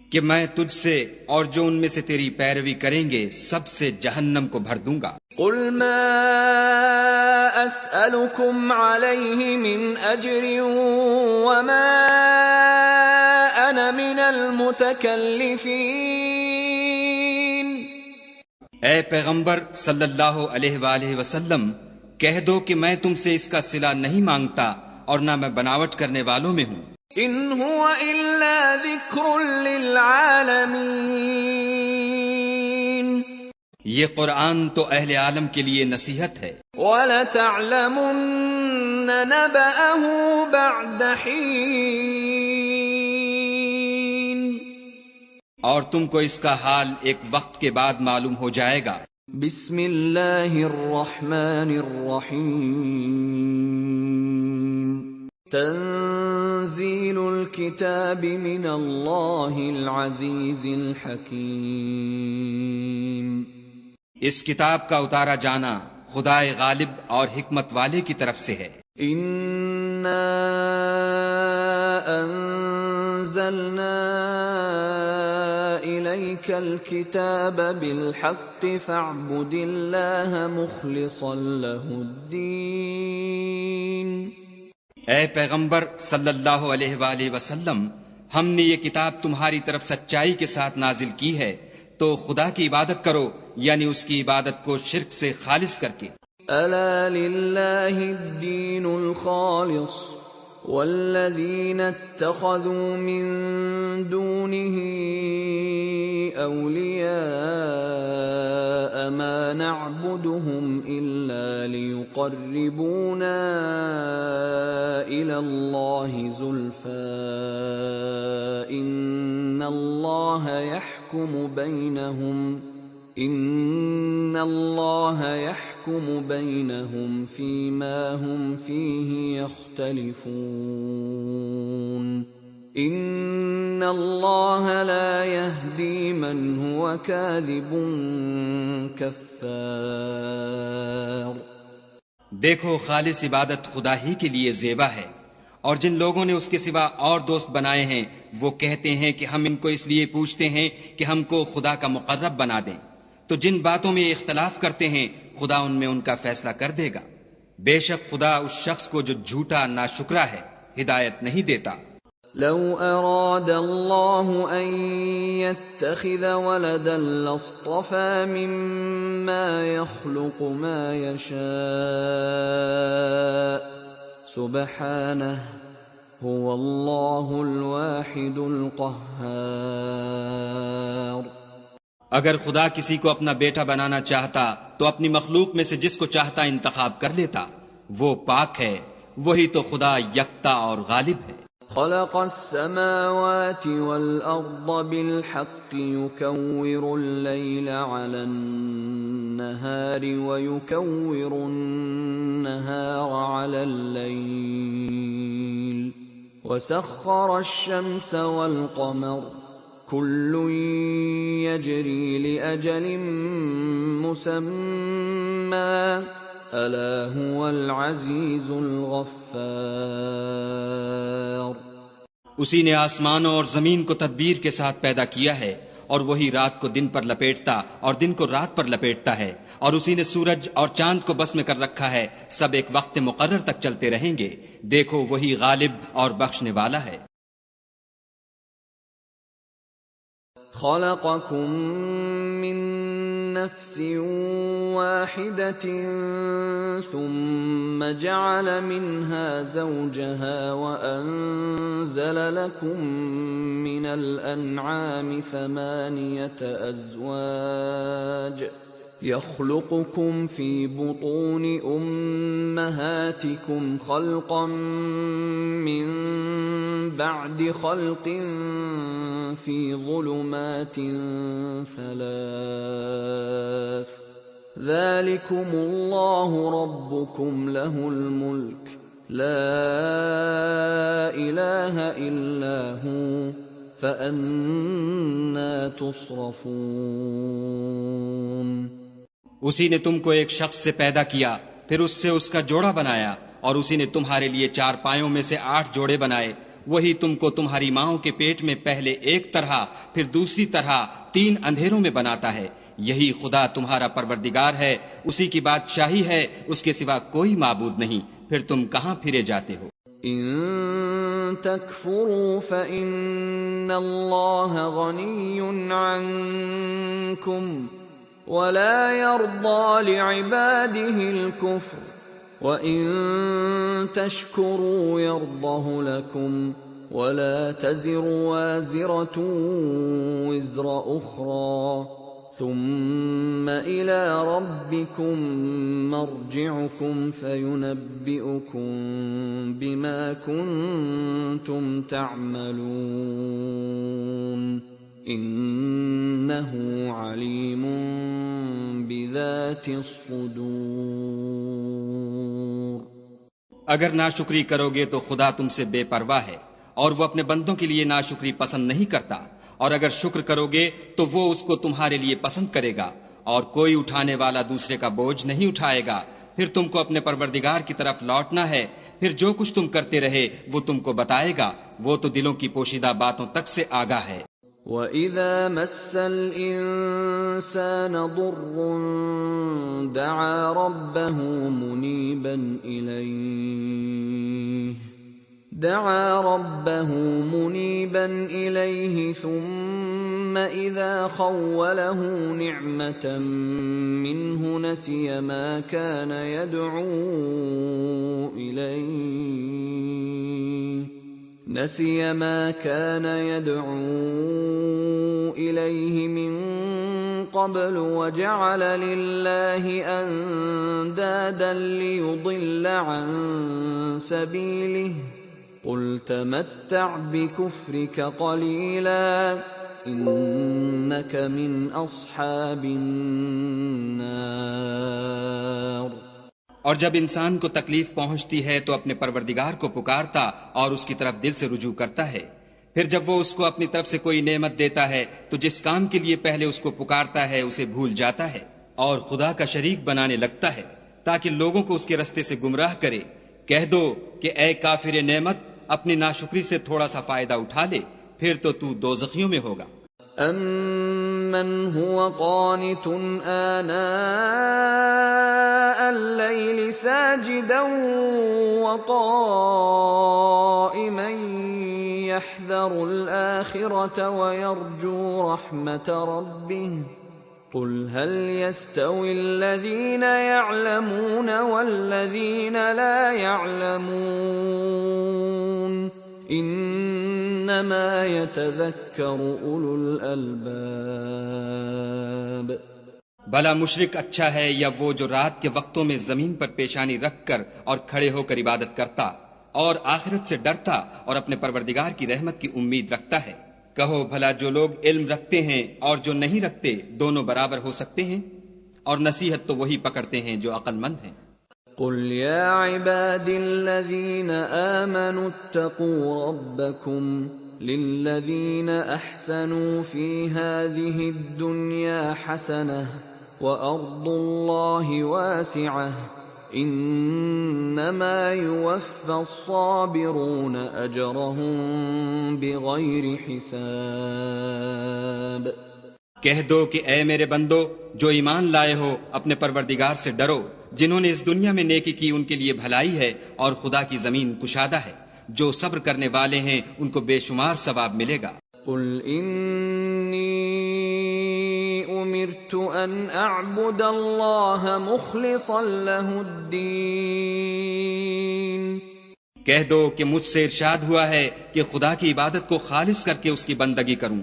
کہ میں تجھ سے اور جو ان میں سے تیری پیروی کریں گے سب سے جہنم کو بھر دوں گا. قل ما أسألكم عليه من أجر وما أنا من المتكلفين. اے پیغمبر صلی اللہ علیہ وآلہ وسلم، کہہ دو کہ میں تم سے اس کا صلہ نہیں مانگتا اور نہ میں بناوٹ کرنے والوں میں ہوں. ان هو الا ذکر للعالمین، یہ قرآن تو اہل عالم کے لیے نصیحت ہے۔ وَلَتَعْلَمُنَّ نَبَأَهُ بَعْدَ حِينٍ، اور تم کو اس کا حال ایک وقت کے بعد معلوم ہو جائے گا۔ بسم اللہ الرحمن الرحیم، تنزیل الکتاب من اللہ العزیز الحکیم، اس کتاب کا اتارا جانا خدائے غالب اور حکمت والے کی طرف سے ہے۔ اِنَّا أَنزَلْنَا إِلَيْكَ الْكِتَابَ بِالْحَقِّ فَاعْبُدِ اللَّهَ مُخْلِصًا لَهُ الدِّينَ۔ اے پیغمبر صلی اللہ علیہ وآلہ وسلم، ہم نے یہ کتاب تمہاری طرف سچائی کے ساتھ نازل کی ہے، تو خدا کی عبادت کرو، یعنی اس کی عبادت کو شرک سے خالص کر کے۔ أَلَا لِلَّهِ الدِّينُ الْخَالِصُ وَالَّذِينَ اتَّخَذُوا مِن دُونِهِ أَوْلِيَاءَ مَا نَعْبُدُهُمْ إِلَّا لِيُقَرِّبُونَا إِلَى اللَّهِ زُلْفَىٰ إِنَّ اللَّهَ يحكم بينهم فيما هم فيه يختلفون إن الله لا يهدي من هو كاذب كفار۔ دیکھو، خالص عبادت خدا ہی کے لیے زیبا ہے، اور جن لوگوں نے اس کے سوا اور دوست بنائے ہیں وہ کہتے ہیں کہ ہم ان کو اس لیے پوچھتے ہیں کہ ہم کو خدا کا مقرب بنا دیں، تو جن باتوں میں اختلاف کرتے ہیں خدا ان میں ان کا فیصلہ کر دے گا۔ بے شک خدا اس شخص کو جو جھوٹا ناشکرا ہے ہدایت نہیں دیتا۔ لو اراد اللہ ان يتخذ ولدا لاصطفى مما يخلق ما يشاء سبحانه هو اللہ الواحد القہار۔ اگر خدا کسی کو اپنا بیٹا بنانا چاہتا تو اپنی مخلوق میں سے جس کو چاہتا انتخاب کر لیتا، وہ پاک ہے، وہی تو خدا یکتا اور غالب ہے۔ خلق السماوات والأرض بالحق يكور الليل على النهار ويكور النهار على الليل وسخر الشمس والقمر كل يجري لأجل مسمى ألا هو العزيز الغفار۔ اسی نے آسمانوں اور زمین کو تدبیر کے ساتھ پیدا کیا ہے، اور وہی رات کو دن پر لپیٹتا اور دن کو رات پر لپیٹتا ہے، اور اسی نے سورج اور چاند کو بس میں کر رکھا ہے، سب ایک وقت مقرر تک چلتے رہیں گے۔ دیکھو، وہی غالب اور بخشنے والا ہے۔ خلقكم من نفس واحدة ثم جعل منها زوجها وأنزل لكم من الأنعام 8 أزواج يخلقكم في بطون أمهاتكم خلقا من بعد خلق في ظلمات 3 ذلكم الله ربكم له الملك لا إله إلا هو فأنا تصرفون۔ اسی نے تم کو ایک شخص سے پیدا کیا، پھر اس سے اس کا جوڑا بنایا، اور اسی نے تمہارے لیے 4 پایوں میں سے 8 جوڑے بنائے۔ وہی تم کو تمہاری ماؤں کے پیٹ میں پہلے ایک طرح پھر دوسری طرح 3 اندھیروں میں بناتا ہے۔ یہی خدا تمہارا پروردگار ہے، اسی کی بادشاہی ہے، اس کے سوا کوئی معبود نہیں، پھر تم کہاں پھرے جاتے ہو؟ ان تکفروا فإن اللہ غنی عنکم ولا يرضى لعباده الكفر وإن تشكروا يرضه لكم ولا تزر وازرة وزر أخرى ثم إلى ربكم مرجعكم فينبئكم بما كنتم تعملون إنه عليم بذات الصدور۔ اگر ناشکری کرو گے تو خدا تم سے بے پرواہ ہے اور وہ اپنے بندوں کے لیے ناشکری پسند نہیں کرتا، اور اگر شکر کرو گے تو وہ اس کو تمہارے لیے پسند کرے گا، اور کوئی اٹھانے والا دوسرے کا بوجھ نہیں اٹھائے گا۔ پھر تم کو اپنے پروردگار کی طرف لوٹنا ہے، پھر جو کچھ تم کرتے رہے وہ تم کو بتائے گا، وہ تو دلوں کی پوشیدہ باتوں تک سے آگاہ ہے۔ وَإِذَا مَسَّ الْإِنسَانَ ضُرٌّ دَعَا رَبَّهُ مُنِيبًا إِلَيْهِ ثُمَّ إِذَا خَوَّلَهُ نِعْمَةً مِّنْهُ نَسِيَ مَا كَانَ يَدْعُو إِلَيْهِ مِن قَبْلُ وَجَعَلَ لِلَّهِ أَندَادًا لِيُضِلَّ عَن سَبِيلِهِ قُلْ تَمَتَّعْ بِكُفْرِكَ قَلِيلًا إِنَّكَ مِنْ أَصْحَابِ النَّارِ۔ اور جب انسان کو تکلیف پہنچتی ہے تو اپنے پروردگار کو پکارتا اور اس کی طرف دل سے رجوع کرتا ہے، پھر جب وہ اس کو اپنی طرف سے کوئی نعمت دیتا ہے تو جس کام کے لیے پہلے اس کو پکارتا ہے اسے بھول جاتا ہے اور خدا کا شریک بنانے لگتا ہے تاکہ لوگوں کو اس کے رستے سے گمراہ کرے۔ کہہ دو کہ اے کافر نعمت، اپنی ناشکری سے تھوڑا سا فائدہ اٹھا لے، پھر تو دوزخیوں میں ہوگا۔ أَمَّنْ هُوَ قَانِتٌ آنَاءَ اللَّيْلِ سَاجِدًا وَقَائِمًا يَحْذَرُ الْآخِرَةَ وَيَرْجُو رَحْمَةَ رَبِّهِ قُلْ هَلْ يَسْتَوِي الَّذِينَ يَعْلَمُونَ وَالَّذِينَ لَا يَعْلَمُونَ انما يتذکر اولو الالباب۔ بھلا مشرک اچھا ہے یا وہ جو رات کے وقتوں میں زمین پر پیشانی رکھ کر اور کھڑے ہو کر عبادت کرتا اور آخرت سے ڈرتا اور اپنے پروردگار کی رحمت کی امید رکھتا ہے؟ کہو بھلا جو لوگ علم رکھتے ہیں اور جو نہیں رکھتے دونوں برابر ہو سکتے ہیں؟ اور نصیحت تو وہی پکڑتے ہیں جو عقل مند ہیں۔ قل يا عباد الذين آمنوا اتقوا ربكم للذين أحسنوا في هذه الدنيا حسنة وأرض الله واسعة إنما يوفى الصابرون أجرهم بغير حساب۔ کہہ دو کہ اے میرے بندو جو ایمان لائے ہو اپنے پروردگار سے ڈرو، جنہوں نے اس دنیا میں نیکی کی ان کے لیے بھلائی ہے اور خدا کی زمین کشادہ ہے، جو صبر کرنے والے ہیں ان کو بے شمار ثواب ملے گا۔ قل انی امرت ان اعبد اللہ مخلصا له الدین۔ کہہ دو کہ مجھ سے ارشاد ہوا ہے کہ خدا کی عبادت کو خالص کر کے اس کی بندگی کروں۔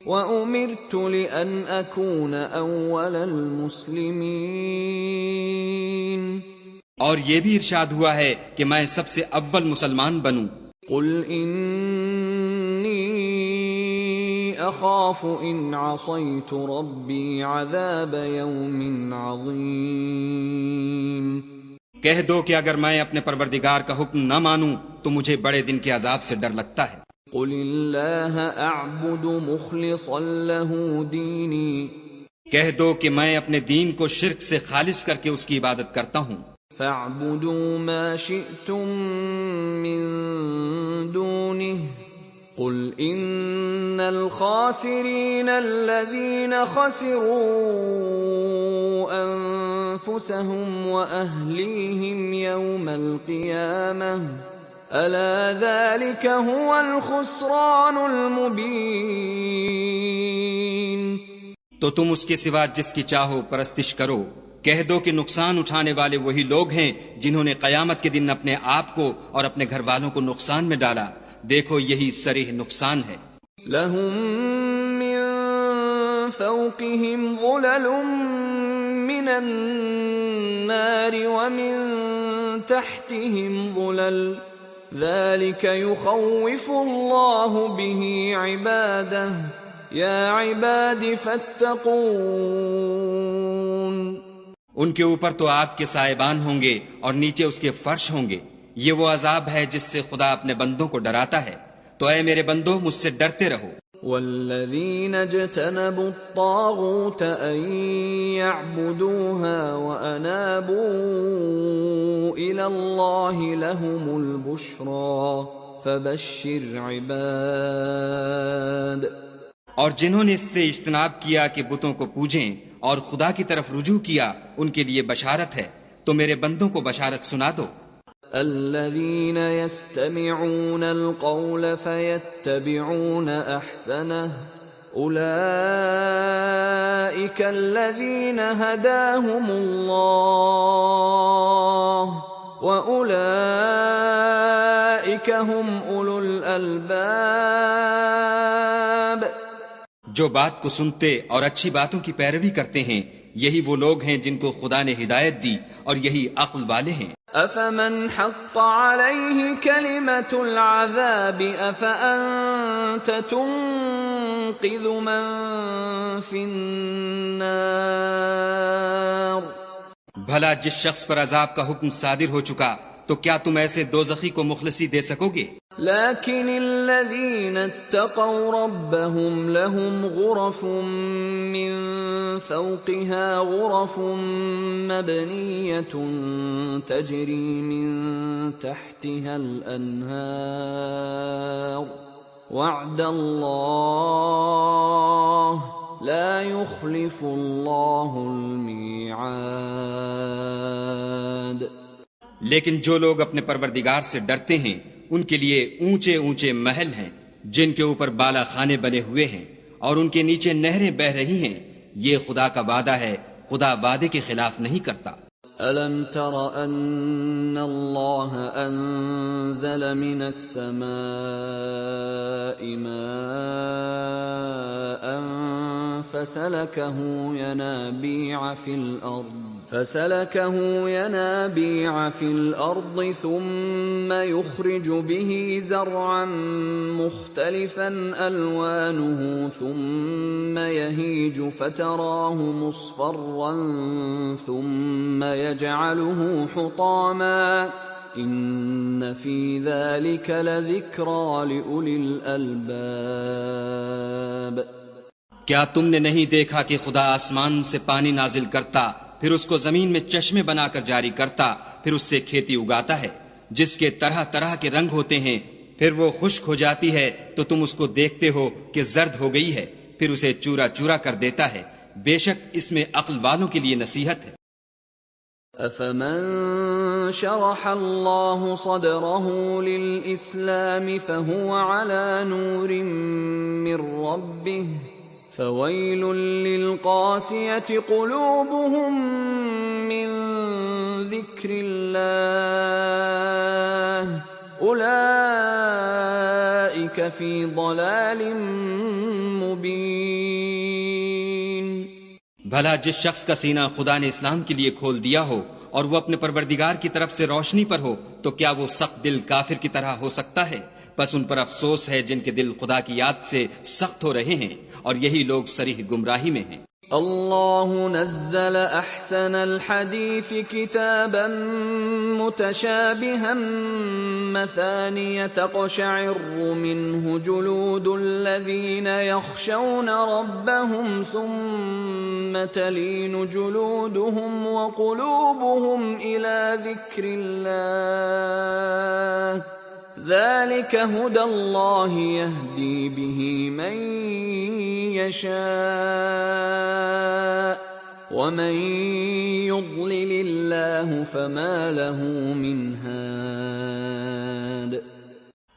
وَأُمِرْتُ لِأَنْ أَكُونَ أَوَّلَ الْمُسْلِمِينَ۔ اور یہ بھی ارشاد ہوا ہے کہ میں سب سے اول مسلمان بنوں۔ قُلْ إِنِّي أَخَافُ إِنْ عَصَيْتُ رَبِّي عَذَابَ يَوْمٍ عَظِيمٍ۔ کہہ دو کہ اگر میں اپنے پروردگار کا حکم نہ مانوں تو مجھے بڑے دن کے عذاب سے ڈر لگتا ہے۔ قل اللہ اعبد مخلصا له دینی۔ کہہ دو کہ میں اپنے دین کو شرک سے خالص کر کے اس کی عبادت کرتا ہوں۔ فاعبدوا ما شئتم من دونه قل ان الخاسرین الذین خسروا انفسهم واهلیهم یوم القیامة الا ذلك هو الخسران المبین۔ تو تم اس کے سوا جس کی چاہو پرستش کرو، کہہ دو کہ نقصان اٹھانے والے وہی لوگ ہیں جنہوں نے قیامت کے دن اپنے آپ کو اور اپنے گھر والوں کو نقصان میں ڈالا۔ دیکھو یہی صریح نقصان ہے۔ لهم من فوقهم ظلل من النار ومن تحتهم ظلل ذلك يخوف الله به عباده يا عباد فاتقون۔ ان کے اوپر تو آگ کے سائبان ہوں گے اور نیچے اس کے فرش ہوں گے، یہ وہ عذاب ہے جس سے خدا اپنے بندوں کو ڈراتا ہے، تو اے میرے بندو مجھ سے ڈرتے رہو۔ والذین اجتنبوا الطاغوت ان يعبدوها وانابوا الى اللہ لهم البشرى فبشر عباد۔ اور جنہوں نے اس سے اجتناب کیا کہ بتوں کو پوجیں اور خدا کی طرف رجوع کیا، ان کے لیے بشارت ہے، تو میرے بندوں کو بشارت سنا دو۔ الذين يستمعون القول فيتبعون احسنه اولئك الذين هداهم الله واولئك هم اولو الالباب۔ جو بات کو سنتے اور اچھی باتوں کی پیروی کرتے ہیں، یہی وہ لوگ ہیں جن کو خدا نے ہدایت دی، اور یہی عقل والے ہیں۔ افمن حق عليه كلمة العذاب افأنت تنقذ من في النار۔ بھلا جس شخص پر عذاب کا حکم صادر ہو چکا، تو کیا تم ایسے دوزخی کو مخلصی دے سکو گے؟ لكن الذين اتقوا ربهم لهم غرف من فوقها غرف مبنية تجري من تحتها الأنهار وعد الله لا يخلف الله الميعاد۔ لیکن جو لوگ اپنے پروردگار سے ڈرتے ہیں ان کے لیے اونچے اونچے محل ہیں جن کے اوپر بالا خانے بنے ہوئے ہیں اور ان کے نیچے نہریں بہ رہی ہیں، یہ خدا کا وعدہ ہے، خدا وعدے کے خلاف نہیں کرتا۔ أَلَمْ تَرَ أَنَّ اللَّهَ أَنزَلَ مِنَ السَّمَاءِ مَاءً فَسَلَكَهُ يَنَابِيعَ فِي الْأَرْضِ ثُمَّ يُخْرِجُ بِهِ زَرْعًا مُخْتَلِفًا أَلْوَانُهُ ثُمَّ يَهِيجُ فَتَرَاهُ مُصْفَرًّا ثُمَّ يَجْعَلُهُ حُطَامًا إِنَّ فِي ذَلِكَ لَذِكْرَى لِأُولِي الْأَلْبَابِ۔ کیا تم نے نہیں دیکھا کہ خدا آسمان سے پانی نازل کرتا، پھر اس کو زمین میں چشمے بنا کر جاری کرتا، پھر اس سے کھیتی اگاتا ہے جس کے طرح طرح کے رنگ ہوتے ہیں، پھر وہ خشک ہو جاتی ہے تو تم اس کو دیکھتے ہو کہ زرد ہو گئی ہے، پھر اسے چورا چورا کر دیتا ہے، بے شک اس میں عقل والوں کے لیے نصیحت ہے۔ أَفَمَن شَرَحَ اللَّهُ صَدْرَهُ لِلْإِسْلَامِ فَهُوَ عَلَى نُورٍ مِّن رَّبِّهِ فَوَيْلٌ لِّلْقَاسِيَةِ قُلُوبُهُم مِّن ذِكْرِ اللَّهِ أُولَئِكَ فِي ضَلَالٍ مُّبِينٍ۔ بھلا جس شخص کا سینہ خدا نے اسلام کے لیے کھول دیا ہو اور وہ اپنے پروردگار کی طرف سے روشنی پر ہو، تو کیا وہ سخت دل کافر کی طرح ہو سکتا ہے؟ بس ان پر افسوس ہے جن کے دل خدا کی یاد سے سخت ہو رہے ہیں، اور یہی لوگ صریح گمراہی میں ہیں۔ اللہ نزل احسن الحدیث کتابا متشابہا مثانیہ تقشعر منہ جلود الذین یخشون ربهم ثم تلین جلودهم وقلوبهم الى ذکر اللہ ذلك هدى الله يهدي به من يشاء ومن يضلل الله فما له من هاد۔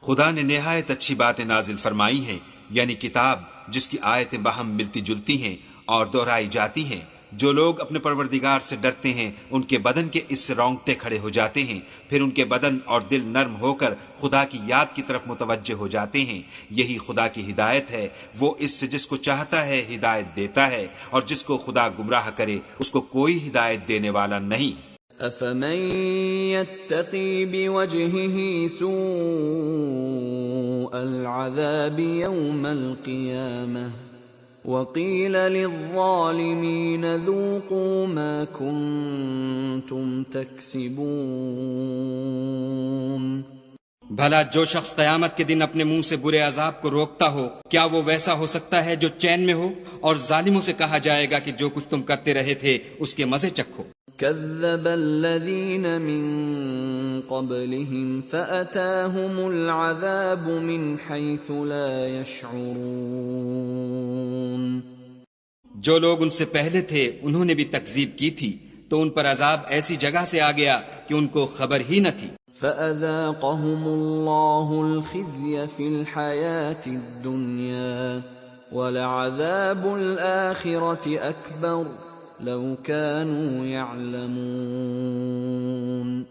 خدا نے نہایت اچھی باتیں نازل فرمائی ہیں، یعنی کتاب جس کی آیتیں باہم ملتی جلتی ہیں اور دہرائی جاتی ہیں، جو لوگ اپنے پروردگار سے ڈرتے ہیں ان کے بدن کے اس سے رونگٹے کھڑے ہو جاتے ہیں، پھر ان کے بدن اور دل نرم ہو کر خدا کی یاد کی طرف متوجہ ہو جاتے ہیں۔ یہی خدا کی ہدایت ہے، وہ اس سے جس کو چاہتا ہے ہدایت دیتا ہے، اور جس کو خدا گمراہ کرے اس کو کوئی ہدایت دینے والا نہیں۔ أفمن يتقي بوجهه سوء العذاب يوم القيامة وقيل للظالمين ذوقوا ما كنتم تكسبون۔ بھلا جو شخص قیامت کے دن اپنے منہ سے برے عذاب کو روکتا ہو، کیا وہ ویسا ہو سکتا ہے جو چین میں ہو؟ اور ظالموں سے کہا جائے گا کہ جو کچھ تم کرتے رہے تھے اس کے مزے چکھو۔ كذب الذين من قبلهم فأتاهم العذاب من حيث لا يشعرون۔ جو لوگ ان سے پہلے تھے انہوں نے بھی تکذیب کی تھی تو ان پر عذاب ایسی جگہ سے آ گیا کہ ان کو خبر ہی نہ تھی۔ فأذاقهم الله الخزي في الحياة الدنيا ولعذاب الآخرة أكبر لو كانوا يعلمون۔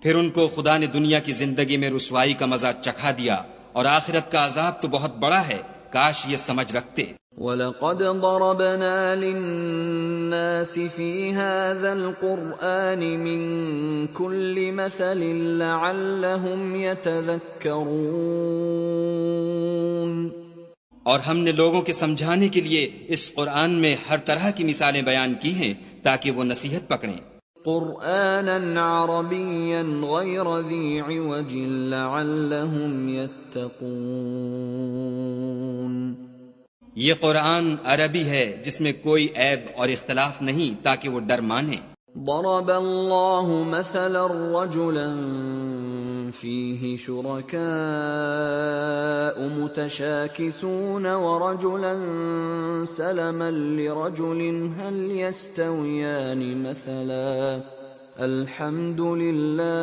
پھر ان کو خدا نے دنیا کی زندگی میں رسوائی کا مزہ چکھا دیا، اور آخرت کا عذاب تو بہت بڑا ہے، کاش یہ سمجھ رکھتے۔ وَلَقَدْ ضَرَبْنَا لِلنَّاسِ فِي هَذَا الْقُرْآنِ مِنْ كُلِّ مَثَلٍ لَعَلَّهُمْ يَتَذَكَّرُونَ۔ اور ہم نے لوگوں کے سمجھانے کے لیے اس قرآن میں ہر طرح کی مثالیں بیان کی ہیں تاکہ وہ نصیحت پکڑیں۔ قرآناً عربياً غير ذي عوج لعلهم يتقون۔ یہ قرآن عربی ہے جس میں کوئی عیب اور اختلاف نہیں تاکہ وہ ڈر مانیں۔ ضرب الله مثلا رجلا فيه شركاء متشاكسون ورجلا سلما لرجل هل يستويان مثلا الحمد لله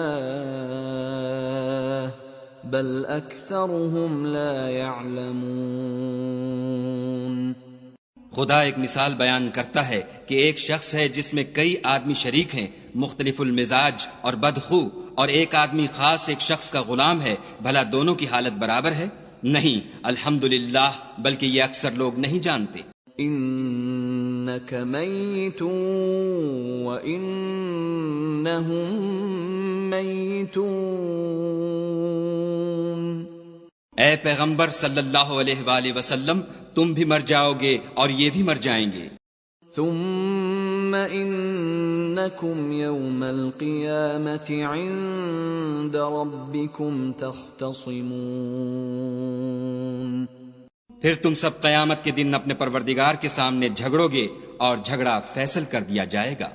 بل أكثرهم لا يعلمون۔ خدا ایک مثال بیان کرتا ہے کہ ایک شخص ہے جس میں کئی آدمی شریک ہیں، مختلف المزاج اور بدخو، اور ایک آدمی خاص ایک شخص کا غلام ہے، بھلا دونوں کی حالت برابر ہے؟ نہیں، الحمدللہ، بلکہ یہ اکثر لوگ نہیں جانتے۔ انک میت وانہم میتون۔ اے پیغمبر صلی اللہ علیہ وآلہ وسلم، تم بھی مر جاؤ گے اور یہ بھی مر جائیں گے۔ ثم انکم یوم القیامة عند ربکم تختصمون۔ پھر تم سب قیامت کے دن اپنے پروردگار کے سامنے جھگڑو گے اور جھگڑا فیصل کر دیا جائے گا۔